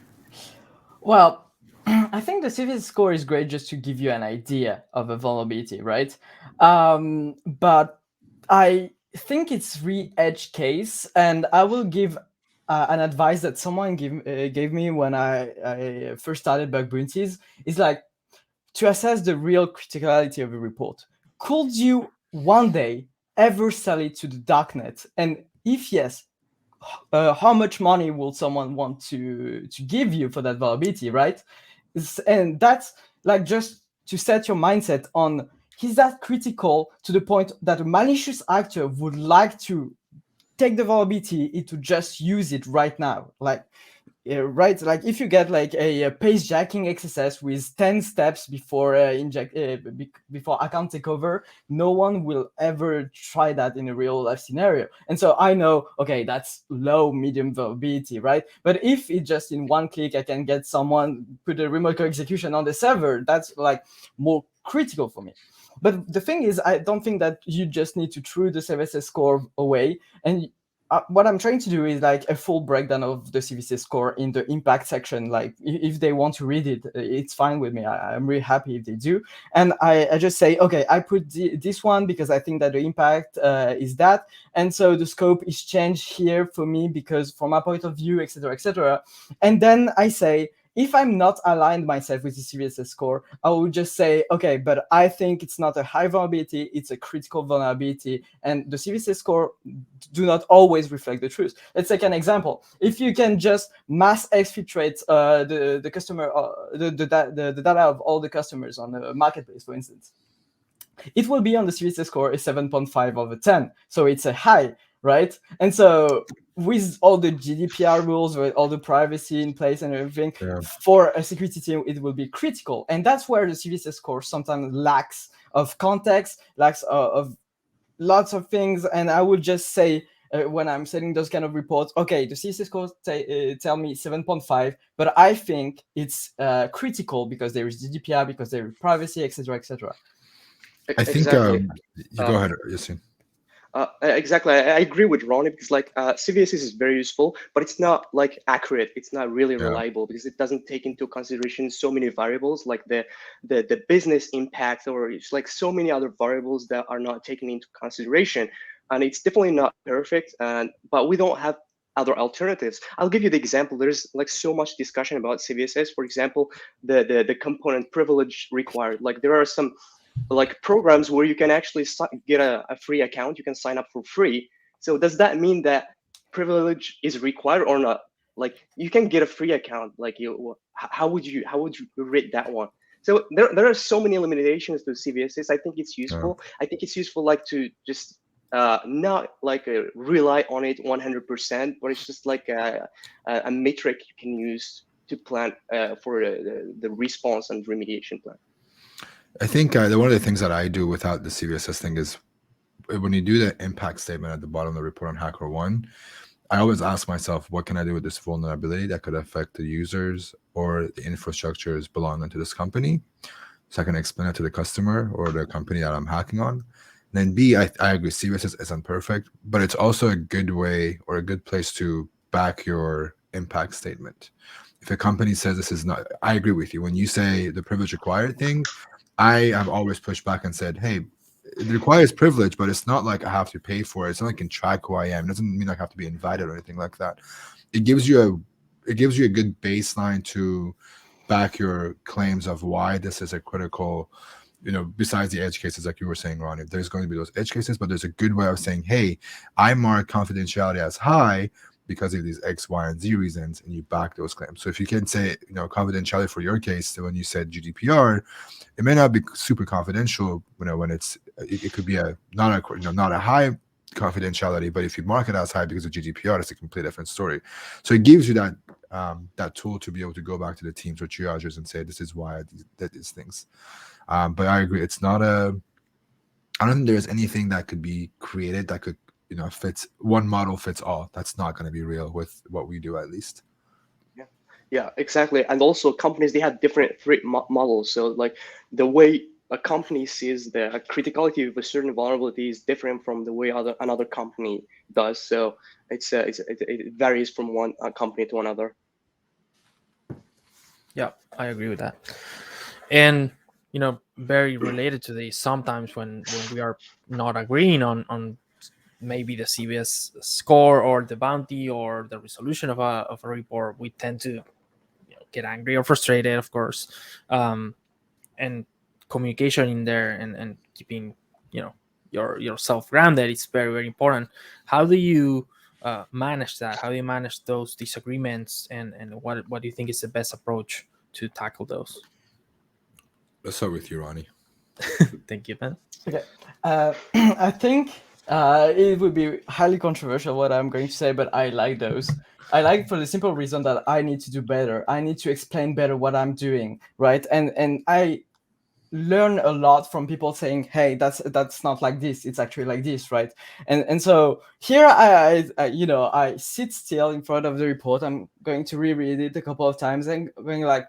Well, I think the CVSS score is great just to give you an idea of a vulnerability, right? But I think it's edge case, and I will give an advice that someone gave me when I first started bug bounties. Is like to assess the real criticality of a report. Could you one day ever sell it to the darknet? And if yes, how much money will someone want to give you for that vulnerability, right? And that's like just to set your mindset on, is that critical to the point that a malicious actor would like to take the vulnerability to just use it right now? Like, right, like if you get like a page jacking exercise with 10 steps before before account takeover, no one will ever try that in a real life scenario. And so I know, okay, that's low medium vulnerability, right? But if it just in one click I can get someone put a remote execution on the server, that's like more critical for me. But the thing is, I don't think that you just need to throw the CVSS score away. And what I'm trying to do is like a full breakdown of the CVSS score in the impact section. Like if they want to read it, it's fine with me. I'm really happy if they do. And I just say, okay, I put this one because I think that the impact is that. And so the scope is changed here for me because from my point of view, etc., etc. And then I say, if I'm not aligned myself with the CVSS score, I will just say, okay, but I think it's not a high vulnerability, it's a critical vulnerability, and the CVSS score do not always reflect the truth. Let's take an example. If you can just mass exfiltrate the customer, the data of all the customers on the marketplace, for instance, it will be on the CVSS score a 7.5 over 10. So it's a high, right? And so with all the GDPR rules, with all the privacy in place and everything, for a security team, it will be critical. And that's where the CVSS score sometimes lacks of context, lacks of lots of things. And I would just say, when I'm setting those kind of reports, okay, the CVSS score tell me 7.5, but I think it's critical because there is GDPR, because there is privacy, etc., etc. I think Exactly. you go ahead, Yassine. Exactly, I agree with Ronnie because like CVSS is very useful, but it's not like accurate. It's not really reliable because it doesn't take into consideration so many variables like the business impact, or it's like so many other variables that are not taken into consideration, and it's definitely not perfect. But we don't have other alternatives. I'll give you the example. There's like so much discussion about CVSS. For example, the component privilege required. Like there are some like programs where you can actually get a free account. You can sign up for free. So does that mean that privilege is required or not? Like you can get a free account. Like how would you rate that one? So there are so many limitations to CVSS. I think it's useful. I think it's useful like to just not like rely on it 100%, but it's just like a metric you can use to plan for the response and remediation plan. I think one of the things that I do without the CVSS thing is when you do the impact statement at the bottom of the report on HackerOne, I always ask myself, what can I do with this vulnerability that could affect the users or the infrastructures belonging to this company? So I can explain it to the customer or the company that I'm hacking on. And then B, I agree, CVSS isn't perfect, but it's also a good way or a good place to back your impact statement. If a company says this is not, I agree with you. When you say the privilege required thing, I have always pushed back and said, hey, it requires privilege, but it's not like I have to pay for it. It's not like I can track who I am. It doesn't mean I have to be invited or anything like that. It gives you a good baseline to back your claims of why this is a critical, besides the edge cases, like you were saying, Ronnie. There's going to be those edge cases, but there's a good way of saying, hey, I mark confidentiality as high because of these X, Y, and Z reasons, and you back those claims. So if you can say, confidentiality for your case, so when you said GDPR, it may not be super confidential, when it could be not a high confidentiality. But if you mark it as high because of GDPR, it's a completely different story. So it gives you that that tool to be able to go back to the teams or triagers and say, this is why I did these things. But I agree, it's not I don't think there's anything that could be created that could, fits one model fits all. That's not going to be real with what we do, at least. Yeah, exactly. And also companies, they have different threat models. So like the way a company sees the criticality of a certain vulnerability is different from the way another company does. So it varies from one company to another. Yeah, I agree with that. And very related to this, sometimes when we are not agreeing on maybe the CVS score or the bounty or the resolution of a report, we tend to get angry or frustrated, of course. And communication in there and keeping yourself grounded is very, very important. How do you manage that? How do you manage those disagreements, and what do you think is the best approach to tackle those? Let's start with you, Ronnie. Thank you, Ben. Okay. I think it would be highly controversial what I'm going to say, but I like those. I like for the simple reason that I need to do better. I need to explain better what I'm doing, right? And I learn a lot from people saying, hey, that's not like this, it's actually like this, right? And so here I sit still in front of the report. I'm going to reread it a couple of times and going like,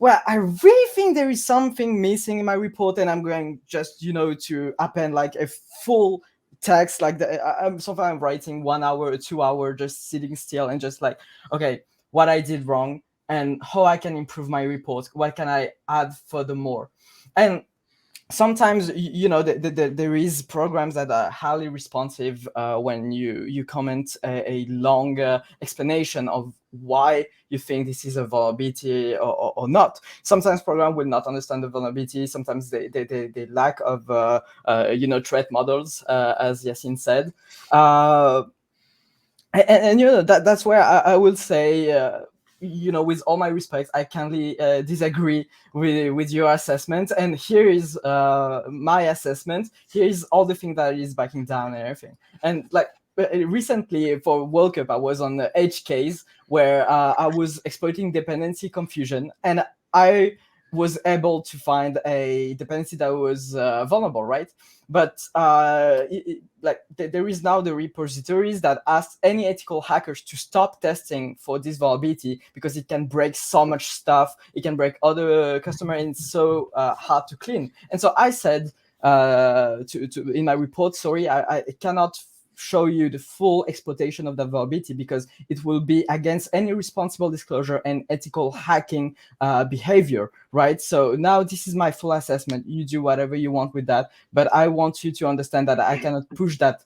well, I really think there is something missing in my report, and I'm going just to append like a full text like I'm writing 1 hour or 2 hour just sitting still and just like, okay, what I did wrong and how I can improve my report, what can I add furthermore. And sometimes there is programs that are highly responsive when you comment a long explanation of why you think this is a vulnerability or not. Sometimes program will not understand the vulnerability. Sometimes they lack of threat models, as Yassine said, and that's where I will say, with all my respect, I kindly disagree with your assessment. And here is my assessment. Here is all the things that is backing down and everything. And like recently for World Cup, I was on the edge case where I was exploiting dependency confusion, and I was able to find a dependency that was vulnerable, right? But there is now the repositories that ask any ethical hackers to stop testing for this vulnerability because it can break so much stuff. It can break other customers, and it's so hard to clean. And so I said in my report, sorry, I cannot show you the full exploitation of the vulnerability because it will be against any responsible disclosure and ethical hacking behavior, right? So now this is my full assessment. You do whatever you want with that, but I want you to understand that I cannot push that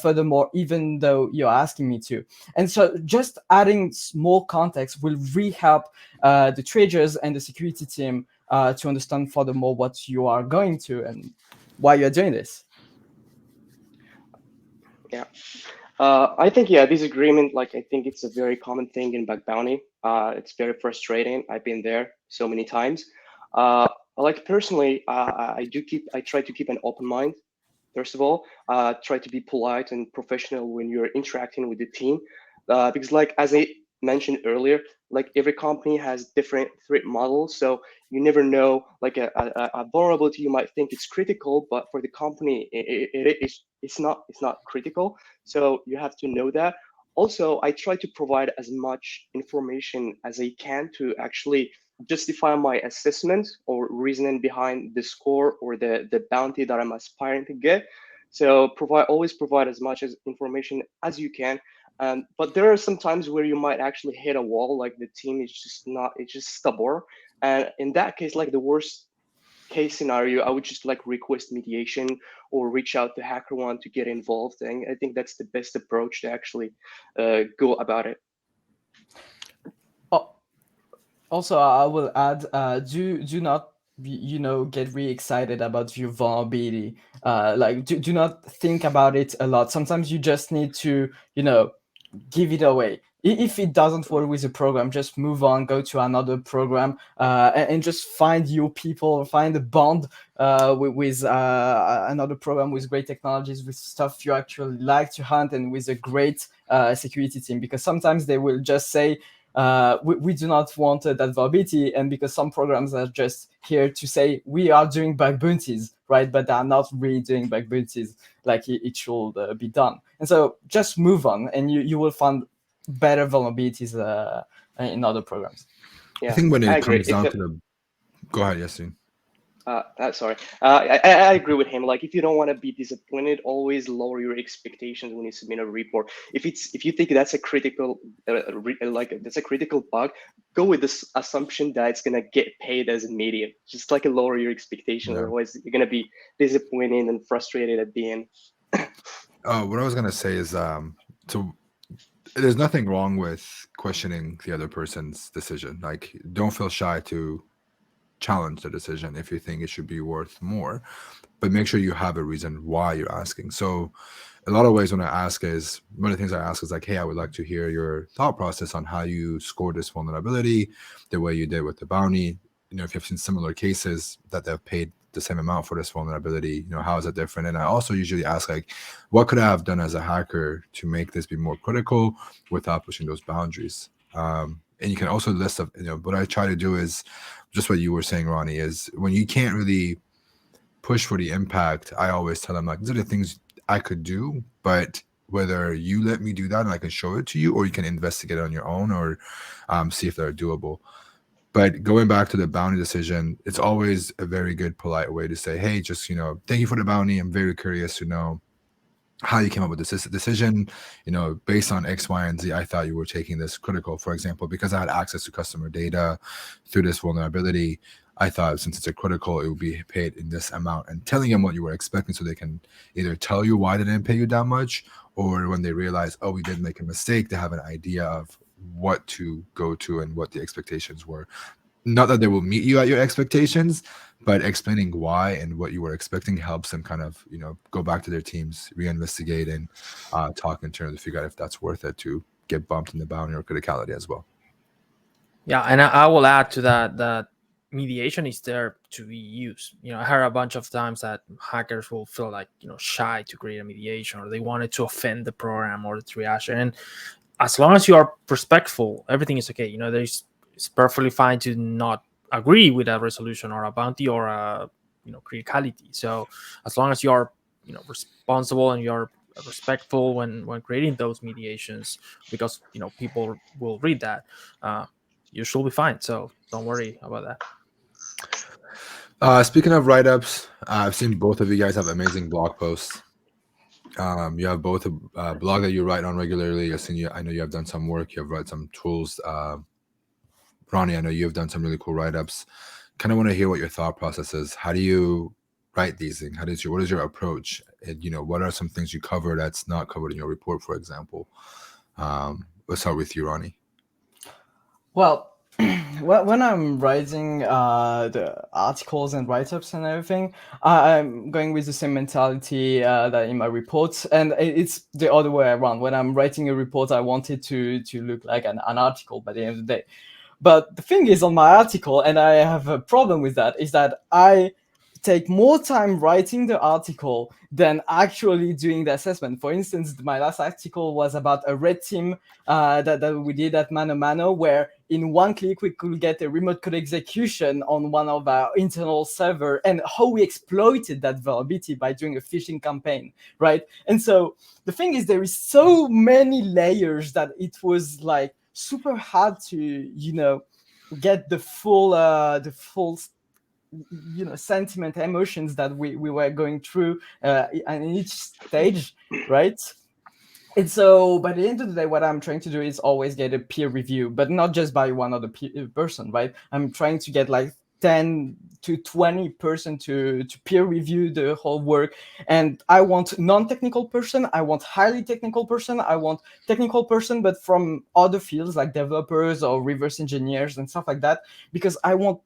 furthermore, even though you're asking me to. And so just adding more context will really help the traders and the security team to understand furthermore what you are going to and why you're doing this. Yeah. I think, yeah, disagreement, like, I think it's a very common thing in bug bounty. It's very frustrating. I've been there so many times. Like personally, I try to keep an open mind. First of all, try to be polite and professional when you're interacting with the team. Because like, as I mentioned earlier, like every company has different threat models. So you never know, like a vulnerability, you might think it's critical, but for the company, it's not critical. So you have to know that. Also, I try to provide as much information as I can to actually justify my assessment or reasoning behind the score or the bounty that I'm aspiring to get. So always provide as much as information as you can. But there are some times where you might actually hit a wall, like the team is it's just stubborn. And in that case, like the worst case scenario, I would just like request mediation or reach out to HackerOne to get involved. And I think that's the best approach to actually go about it. Also, I will add, do not get really excited about your vulnerability. Do not think about it a lot. Sometimes you just need to give it away. if it doesn't work with a program, just move on, go to another program, and just find your people, find a bond with another program with great technologies, with stuff you actually like to hunt, and with a great security team. Because sometimes they will just say, we do not want that vulnerability, and because some programs are just here to say we are doing bug bounties, right? But they are not really doing bug bounties like it should be done. And so just move on, and you will find better vulnerabilities in other programs. Yeah, I think when it agree. comes down to the, go ahead, Yassine. Sorry. I agree with him. Like, if you don't want to be disappointed, always lower your expectations when you submit a report. If you think that's a critical that's a critical bug, go with this assumption that it's gonna get paid as a medium. Just like lower your expectations, Yeah. otherwise you're gonna be disappointed and frustrated at the end. What I was gonna say is, so there's nothing wrong with questioning the other person's decision. Like, don't feel shy to challenge the decision if you think it should be worth more, but make sure you have a reason why you're asking. So a lot of ways when I ask is, one of the things I ask is like, hey, I would like to hear your thought process on how you scored this vulnerability, the way you did with the bounty. You know, if you've seen similar cases that they've paid the same amount for this vulnerability, you know, how is it different? And I also usually ask, like, what could I have done as a hacker to make this be more critical without pushing those boundaries? And you can also list of, you know, what I try to do is just what you were saying, Ronnie, is when you can't really push for the impact, I always tell them, like, these are the things I could do, but whether you let me do that and I can show it to you, or you can investigate it on your own, or see if they're doable. But going back to the bounty decision, it's always a very good, polite way to say, hey, just, you know, thank you for the bounty. I'm very curious to know how you came up with this decision. You know, based on X, Y, and Z, I thought you were taking this critical. For example, because I had access to customer data through this vulnerability, I thought since it's a critical, it would be paid in this amount, and telling them what you were expecting so they can either tell you why they didn't pay you that much, or when they realize, oh, we did make a mistake, they have an idea of what to go to and what the expectations were. Not that they will meet you at your expectations, but explaining why and what you were expecting helps them kind of, you know, go back to their teams, reinvestigate, and talk in terms to figure out if that's worth it to get bumped in the bounty or criticality as well. Yeah, and I will add to that mediation is there to be used. You know, I heard a bunch of times that hackers will feel like, you know, shy to create a mediation, or they wanted to offend the program or the triage. And as long as you are respectful, everything is okay. You know, it's perfectly fine to not agree with a resolution or a bounty or a, you know, criticality. So as long as you are, you know, responsible and you're respectful when creating those mediations, because, you know, people will read that, you should be fine. So don't worry about that. Speaking of write-ups, I've seen both of you guys have amazing blog posts. You have both a blog that you write on regularly. I know you have done some work. You have read some tools. Ronnie, I know you've done some really cool write-ups. Kind of want to hear what your thought process is. How do you write these things? What is your approach? And, you know, what are some things you cover that's not covered in your report, for example? Let's start with you, Ronnie. Well, when I'm writing the articles and write-ups and everything, I'm going with the same mentality that in my reports, and it's the other way around. When I'm writing a report, I want it to look like an article by the end of the day. But the thing is, on my article, and I have a problem with that, is that I take more time writing the article than actually doing the assessment. For instance, my last article was about a red team that we did at Mano Mano, where in one click we could get a remote code execution on one of our internal server, and how we exploited that vulnerability by doing a phishing campaign, right? And so the thing is, there is so many layers that it was like super hard to, you know, get the full you know, sentiment, emotions that we were going through in each stage, right? And so by the end of the day, what I'm trying to do is always get a peer review, but not just by one other person, right? I'm trying to get like 10 to 20 person to peer review the whole work. And I want non-technical person, I want highly technical person, I want technical person, but from other fields like developers or reverse engineers and stuff like that, because I want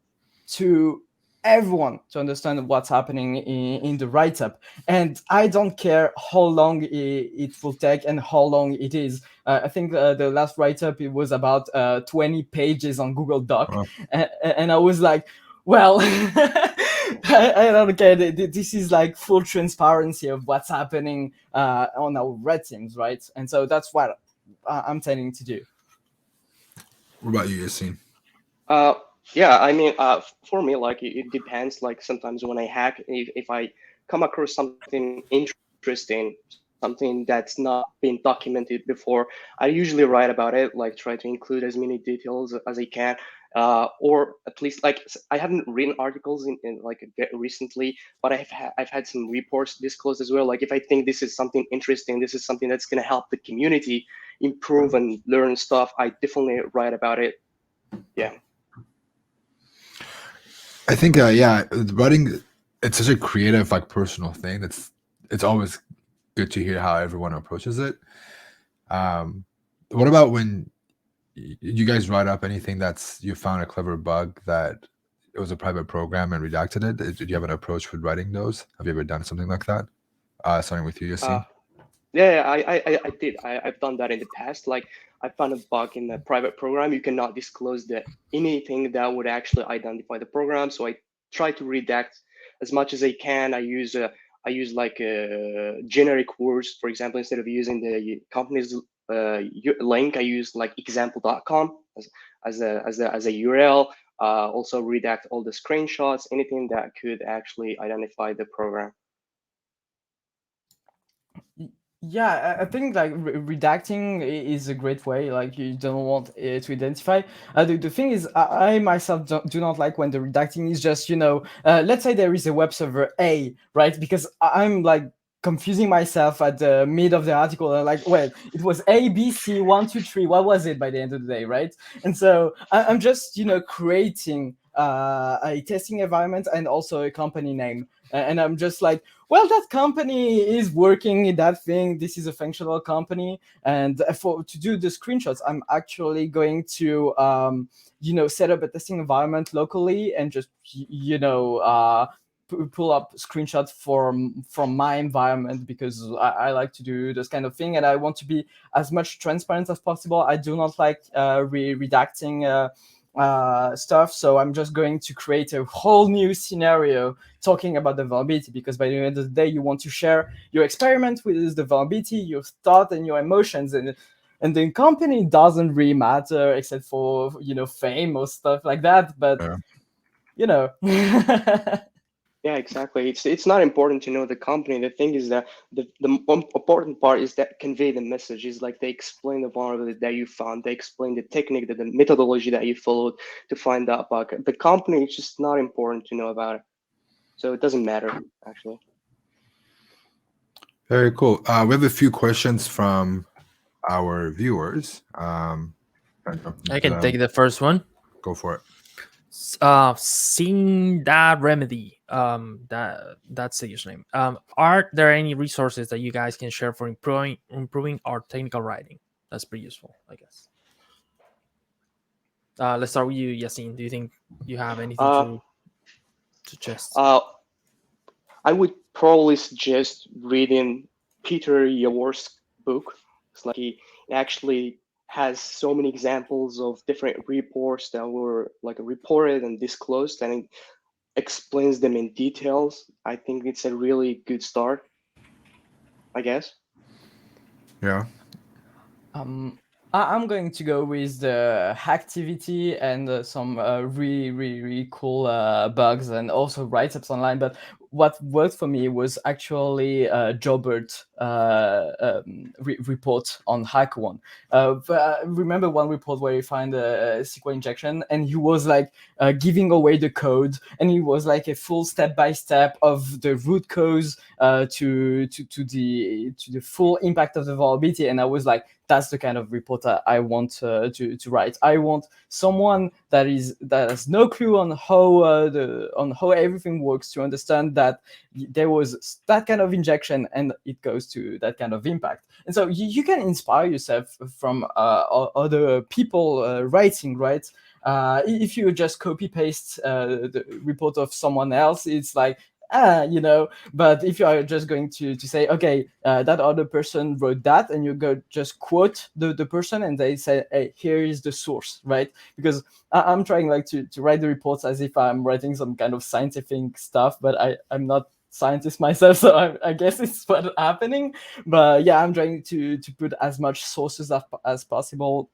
to everyone to understand what's happening in the write-up. And I don't care how long it will take and how long it is. I think the last write-up, it was about 20 pages on Google Doc. Wow. And I was like, well, I don't care. This is like full transparency of what's happening on our red teams, right? And so that's what I'm tending to do. What about you, Yassine? Yeah, I mean, for me, like it depends. Like sometimes when I hack, if I come across something interesting, something that's not been documented before, I usually write about it. Like try to include as many details as I can, or at least like I haven't written articles in like recently, but I've had some reports disclosed as well. Like if I think this is something interesting, this is something that's gonna help the community improve and learn stuff, I definitely write about it. Yeah. I think, yeah, writing, it's such a creative, like personal thing. It's always good to hear how everyone approaches it. What about when you guys write up anything that's you found a clever bug that it was a private program and redacted it? Did you have an approach with writing those? Have you ever done something like that? Starting with you, Yassine. Yeah, I did. I've done that in the past. Like I found a bug in a private program. You cannot disclose anything that would actually identify the program. So I try to redact as much as I can. I use like generic words. For example, instead of using the company's link, I use like example.com as a URL. Also redact all the screenshots, anything that could actually identify the program. Yeah, I think like redacting is a great way. Like you don't want it to identify. The thing is, I myself do not like when the redacting is just, let's say there is a web server A, right? Because I'm like confusing myself at the mid of the article. And like, well, it was A, B, C, 1, 2, 3. What was it by the end of the day, right? And so I'm just, creating a testing environment and also a company name. And I'm just like, well, that company is working in that thing. This is a functional company. And to do the screenshots, I'm actually going to, set up a testing environment locally and just, pull up screenshots from my environment, because I like to do this kind of thing. And I want to be as much transparent as possible. I do not like redacting stuff. So I'm just going to create a whole new scenario talking about the vulnerability, because by the end of the day, you want to share your experiment with the vulnerability, your thought and your emotions. And the company doesn't really matter except for, fame or stuff like that. But, Yeah, exactly. It's not important to know the company. The thing is that the important part is that convey the message. Is like they explain the vulnerability that you found. They explain the technique, the methodology that you followed to find that bug. The company, it's just not important to know about it. So it doesn't matter, actually. Very cool. We have a few questions from our viewers. I can take the first one. Go for it. Seeing that remedy, that's the username. Are there any resources that you guys can share for improving our technical writing? That's pretty useful, I guess. Let's start with you, Yassine. Do you think you have anything to suggest? I would probably suggest reading Peter Yawor's book. It's like he actually has so many examples of different reports that were like reported and disclosed, and it explains them in details. I think it's a really good start, I guess. Yeah. I'm going to go with the Hacktivity and some really cool bugs and also write-ups online. But what worked for me was actually Jobert report on HackerOne. Remember one report where he found a SQL injection, and he was like giving away the code, and he was like a full step-by-step of the root cause to the full impact of the vulnerability. And I was like, that's the kind of report I want to write. I want someone that has no clue on how everything works to understand that there was that kind of injection and it goes to that kind of impact. And so you can inspire yourself from other people writing, right? If you just copy paste the report of someone else, it's like, but if you are just going to say, okay, that other person wrote that, and you go just quote the person, and they say, hey, here is the source, right? Because I'm trying like to write the reports as if I'm writing some kind of scientific stuff, but I'm not scientist myself, so I guess it's what's happening. But yeah, I'm trying to put as much sources as possible.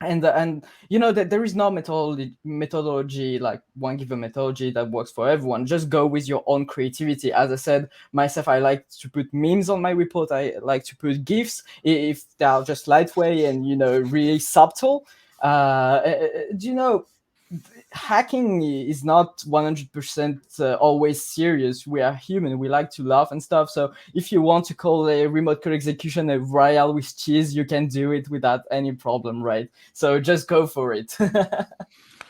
And that there is no methodology, like one given methodology that works for everyone. Just go with your own creativity. As I said myself, I like to put memes on my report. I like to put gifs if they are just lightweight and really subtle. Hacking is not 100% always serious. We are human, we like to laugh and stuff. So if you want to call a remote code execution a royale with cheese, you can do it without any problem, right? So just go for it. I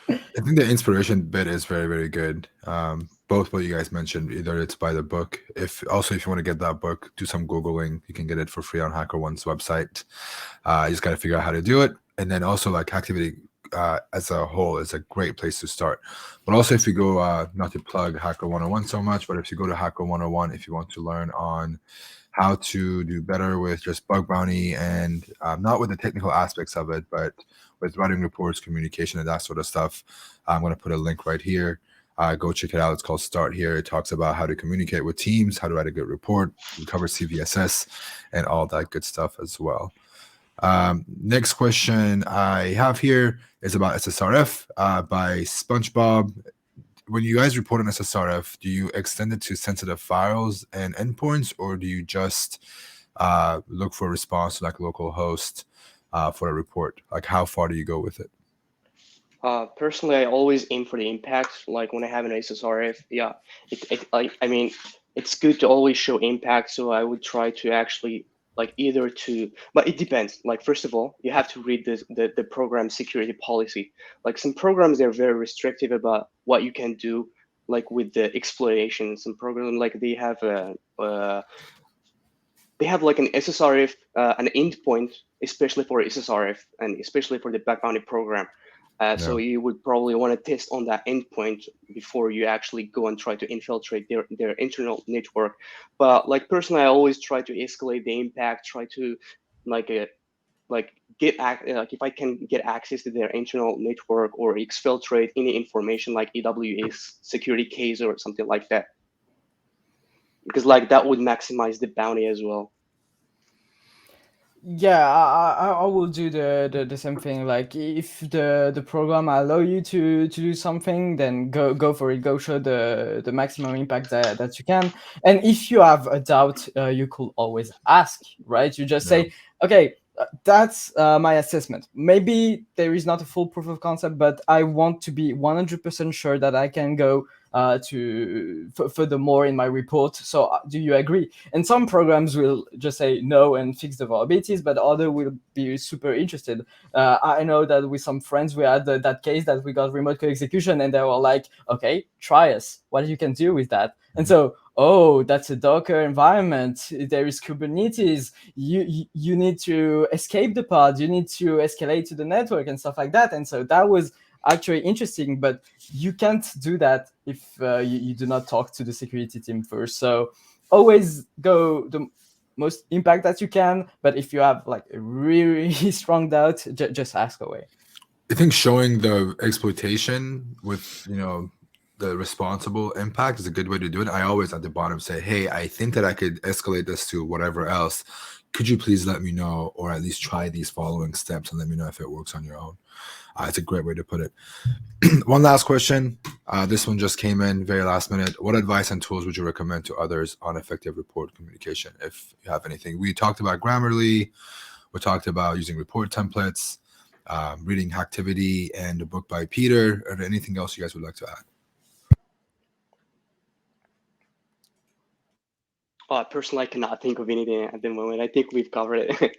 think the inspiration bit is very, very good. Both what you guys mentioned, either it's by the book. If you want to get that book, do some Googling. You can get it for free on HackerOne's website. You just got to figure out how to do it. And then also like Activity as a whole is a great place to start. But also if you go, not to plug Hacker 101 so much, but if you go to Hacker 101, if you want to learn on how to do better with just bug bounty and not with the technical aspects of it, but with writing reports, communication, and that sort of stuff, I'm going to put a link right here. Go check it out. It's called Start Here. It talks about how to communicate with teams, how to write a good report. We cover CVSS and all that good stuff as well. Next question I have here is about SSRF by SpongeBob. When you guys report on SSRF, do you extend it to sensitive files and endpoints, or do you just look for a response to like local host for a report? Like how far do you go with it? Personally, I always aim for the impact. Like when I have an SSRF, yeah, it's good to always show impact. So I would try to actually but it depends. Like first of all, you have to read the program security policy. Like some programs, they're very restrictive about what you can do, like with the exploitation. Some programs, like they have like an SSRF, an endpoint, especially for SSRF and especially for the bug bounty program. So you would probably want to test on that endpoint before you actually go and try to infiltrate their internal network. But like personally, I always try to escalate the impact, try to if I can get access to their internal network or exfiltrate any information like AWS security case or something like that, because like that would maximize the bounty as well. Yeah, I will do the same thing. Like if the program allow you to do something, then go for it. Go show the maximum impact that you can. And if you have a doubt, you could always ask, right? You just say, okay, that's my assessment. Maybe there is not a full proof of concept, but I want to be 100% sure that I can go to furthermore in my report. So do you agree? And some programs will just say no and fix the vulnerabilities, but other will be super interested. I know that with some friends we had that case that we got remote code execution, and they were like, okay, try us, what you can do with that. And so, oh, that's a Docker environment, there is Kubernetes, you need to escape the pod, you need to escalate to the network and stuff like that. And so that was actually interesting, but you can't do that if you do not talk to the security team first. So always go the most impact that you can, but if you have like a really strong doubt, just ask away. I think showing the exploitation with the responsible impact is a good way to do it. I always at the bottom say, hey, I think that I could escalate this to whatever else. Could you please let me know, or at least try these following steps and let me know if it works on your own? It's a great way to put it. One last question. This one just came in very last minute. What advice and tools would you recommend to others on effective report communication, if you have anything? We talked about Grammarly. We talked about using report templates, reading Hacktivity and a book by Peter. Or anything else you guys would like to add? Personally, I cannot think of anything at the moment. I think we've covered it.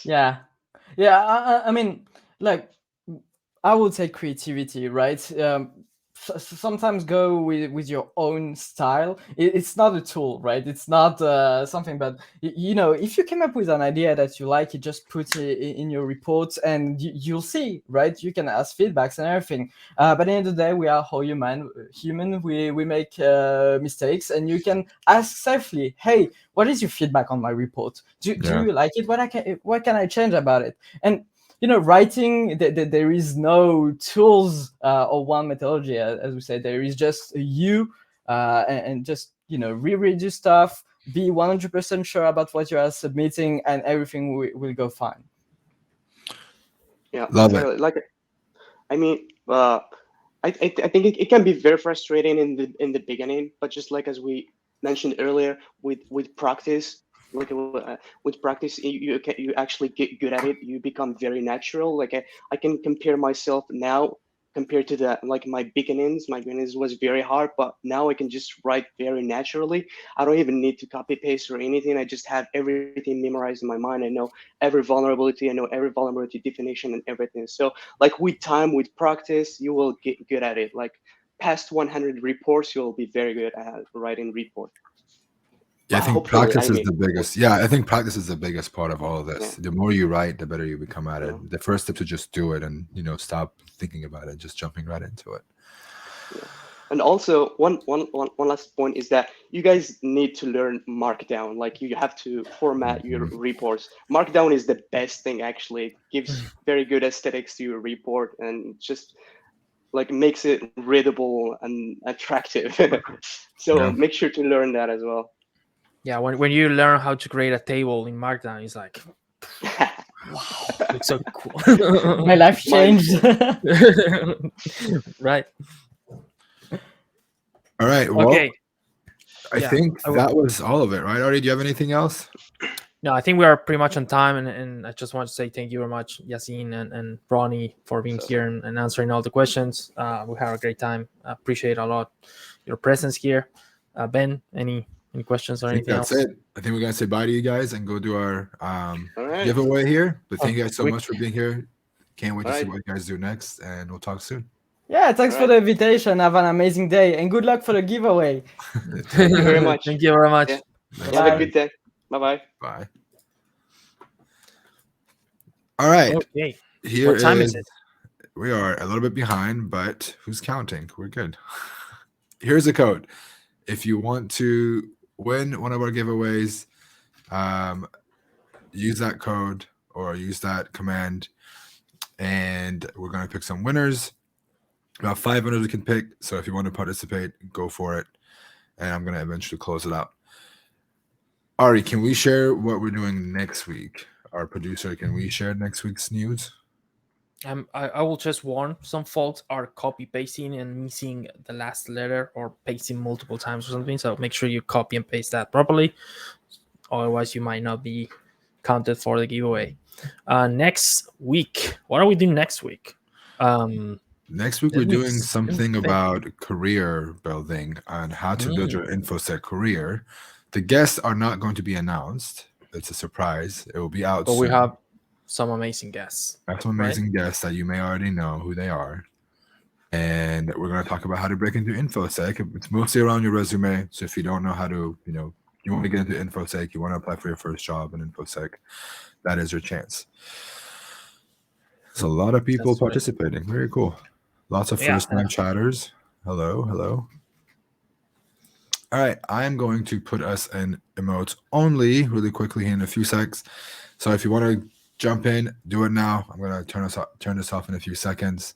Yeah. I mean, like, I would say creativity, right? sometimes go with your own style. It's not a tool, right? It's not something, but you know, if you came up with an idea that you like, you just put it in your report, and you'll see, right? You can ask feedbacks and everything. But at the end of the day, we are all human. We make mistakes, and you can ask safely, hey, what is your feedback on my report? Do you like it? What can I change about it? And you know, writing, there is no tools or one methodology, as we say. There is just you, and just, you know, reread your stuff, be 100% sure about what you are submitting, and everything will go fine. Yeah, Love exactly. it. Like, I mean, I think it can be very frustrating in the beginning, but just like as we mentioned earlier, with practice, like with practice, you actually get good at it. You become very natural. Like I can compare myself now compared to the like my beginnings. My beginnings was very hard, but now I can just write very naturally. I don't even need to copy paste or anything. I just have everything memorized in my mind. I know every vulnerability. I know every vulnerability definition and everything. So like with time, with practice, you will get good at it. Like past 100 reports, you'll be very good at writing report. Yeah, I But think hopefully, practice I is mean, the biggest. Yeah, I think practice is the biggest part of all of this. yeah, The more you write, the better you become at it. yeah, The first step to just do it and, you know, stop thinking about it, just jumping right into it. yeah. And also, one last point is that you guys need to learn Markdown. Like you have to format your Mhm. reports. Markdown is the best thing actually. It gives very good aesthetics to your report and just like makes it readable and attractive. So Yeah. make sure to learn that as well. Yeah, when you learn how to create a table in Markdown, it's like, wow, looks so cool. My life changed. Right. All right. Well, Okay. I Yeah. think that was all of it, right? Ari, do you have anything else? No, I think we are pretty much on time, and I just want to say thank you very much, Yassine and Ronnie, for being So, here and answering all the questions. We had a great time. I appreciate a lot your presence here. Ben, any questions or I think anything that's else? it. I think we're gonna say bye to you guys and go do our all right, giveaway here. But thank you guys so Wait. much for being here. Can't wait to all see right, what you guys do next, and we'll talk soon. Yeah, thanks all for right. the invitation. Have an amazing day, and good luck for the giveaway. Thank you very much. Thank you very much. Yeah, Thanks, you have a Bye. good day. Bye bye. Bye. All right. Okay. Here What time is it? We are a little bit behind, but who's counting? We're good. Here's a code. If you want to win one of our giveaways, use that code or use that command, and we're going to pick some winners. About 5 winners we can pick. So if you want to participate, go for it. And I'm going to eventually close it out. Ari, can we share what we're doing next week? Our producer, can we share next week's news? I will just warn some folks are copy pasting and missing the last letter or pasting multiple times or something. So make sure you copy and paste that properly. Otherwise, you might not be counted for the giveaway. Next week, what are we doing next week? Next week, we're doing something about career building and how to build your InfoSec career. The guests are not going to be announced. It's a surprise. It will be out But soon. we have some amazing guests. Have some amazing guests that you may already know who they are. And we're going to talk about how to break into InfoSec. It's mostly around your resume. So if you don't know how to, you want to get into InfoSec, you want to apply for your first job in InfoSec, that is your chance. So a lot of people participating. Very cool. Lots of first-time chatters. Hello, hello. All right, I am going to put us in emotes only really quickly in a few secs. So if you want to jump in, do it now. I'm going to turn this off in a few seconds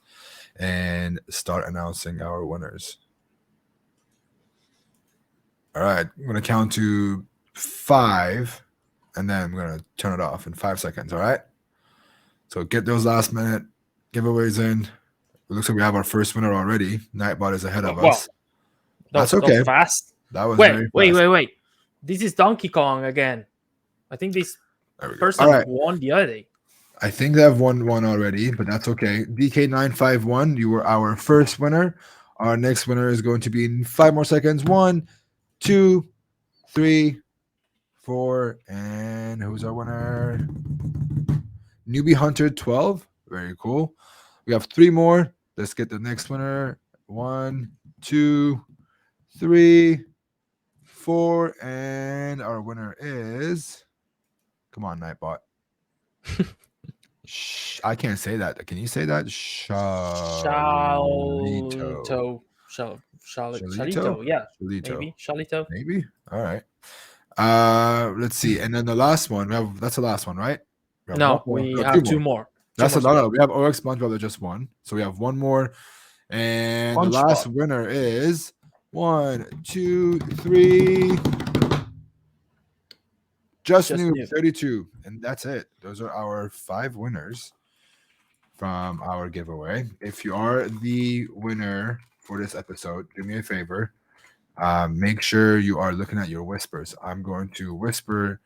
and start announcing our winners. All right, I'm going to count to 5, and then I'm going to turn it off in 5 seconds, all right? So get those last-minute giveaways in. It looks like we have our first winner already. Nightbot is ahead of us. That's okay. That was fast. That was very fast. Wait. This is Donkey Kong again. I think this person won the other day. I think they have won one already, but that's okay. DK951, you were our first winner. Our next winner is going to be in 5 more seconds. 1, 2, 3, 4, and who's our winner? Newbie Hunter 12. Very cool. We have 3 more. Let's get the next winner. 1, 2, 3, 4, and our winner is. Come on, Nightbot. I can't say that. Can you say that? Shalito. Shalito. Yeah, maybe Shalito. Maybe. All right. Let's see. And then the last one. That's the last one, right? No, we have two more. That's a lot. We have OX SpongeBob. There's just one. So we have one more. And the last winner is 1, 2, 3. Just New 32. And that's it. Those are our 5 winners from our giveaway. If you are the winner for this episode, do me a favor. Make sure you are looking at your whispers. I'm going to whisper,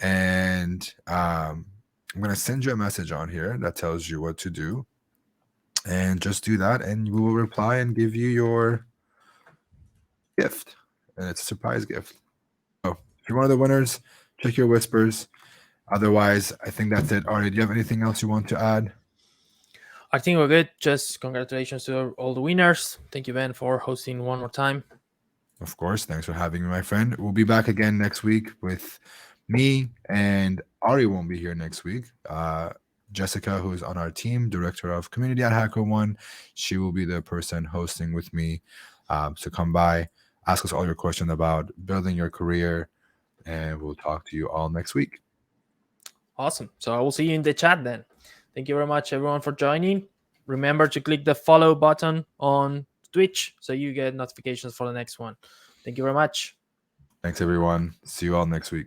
and I'm going to send you a message on here that tells you what to do. And just do that, and we will reply and give you your gift. And it's a surprise gift. So if you're one of the winners, check your whispers. Otherwise, I think that's it. Ari, do you have anything else you want to add? I think we're good. Just congratulations to all the winners. Thank you, Ben, for hosting one more time. Of course. Thanks for having me, my friend. We'll be back again next week with me, and Ari won't be here next week. Jessica, who is on our team, director of community at HackerOne, she will be the person hosting with me. So come by, ask us all your questions about building your career, and we'll talk to you all next week. Awesome. So I will see you in the chat then. Thank you very much, everyone, for joining. Remember to click the follow button on Twitch so you get notifications for the next one. Thank you very much. Thanks, everyone. See you all next week.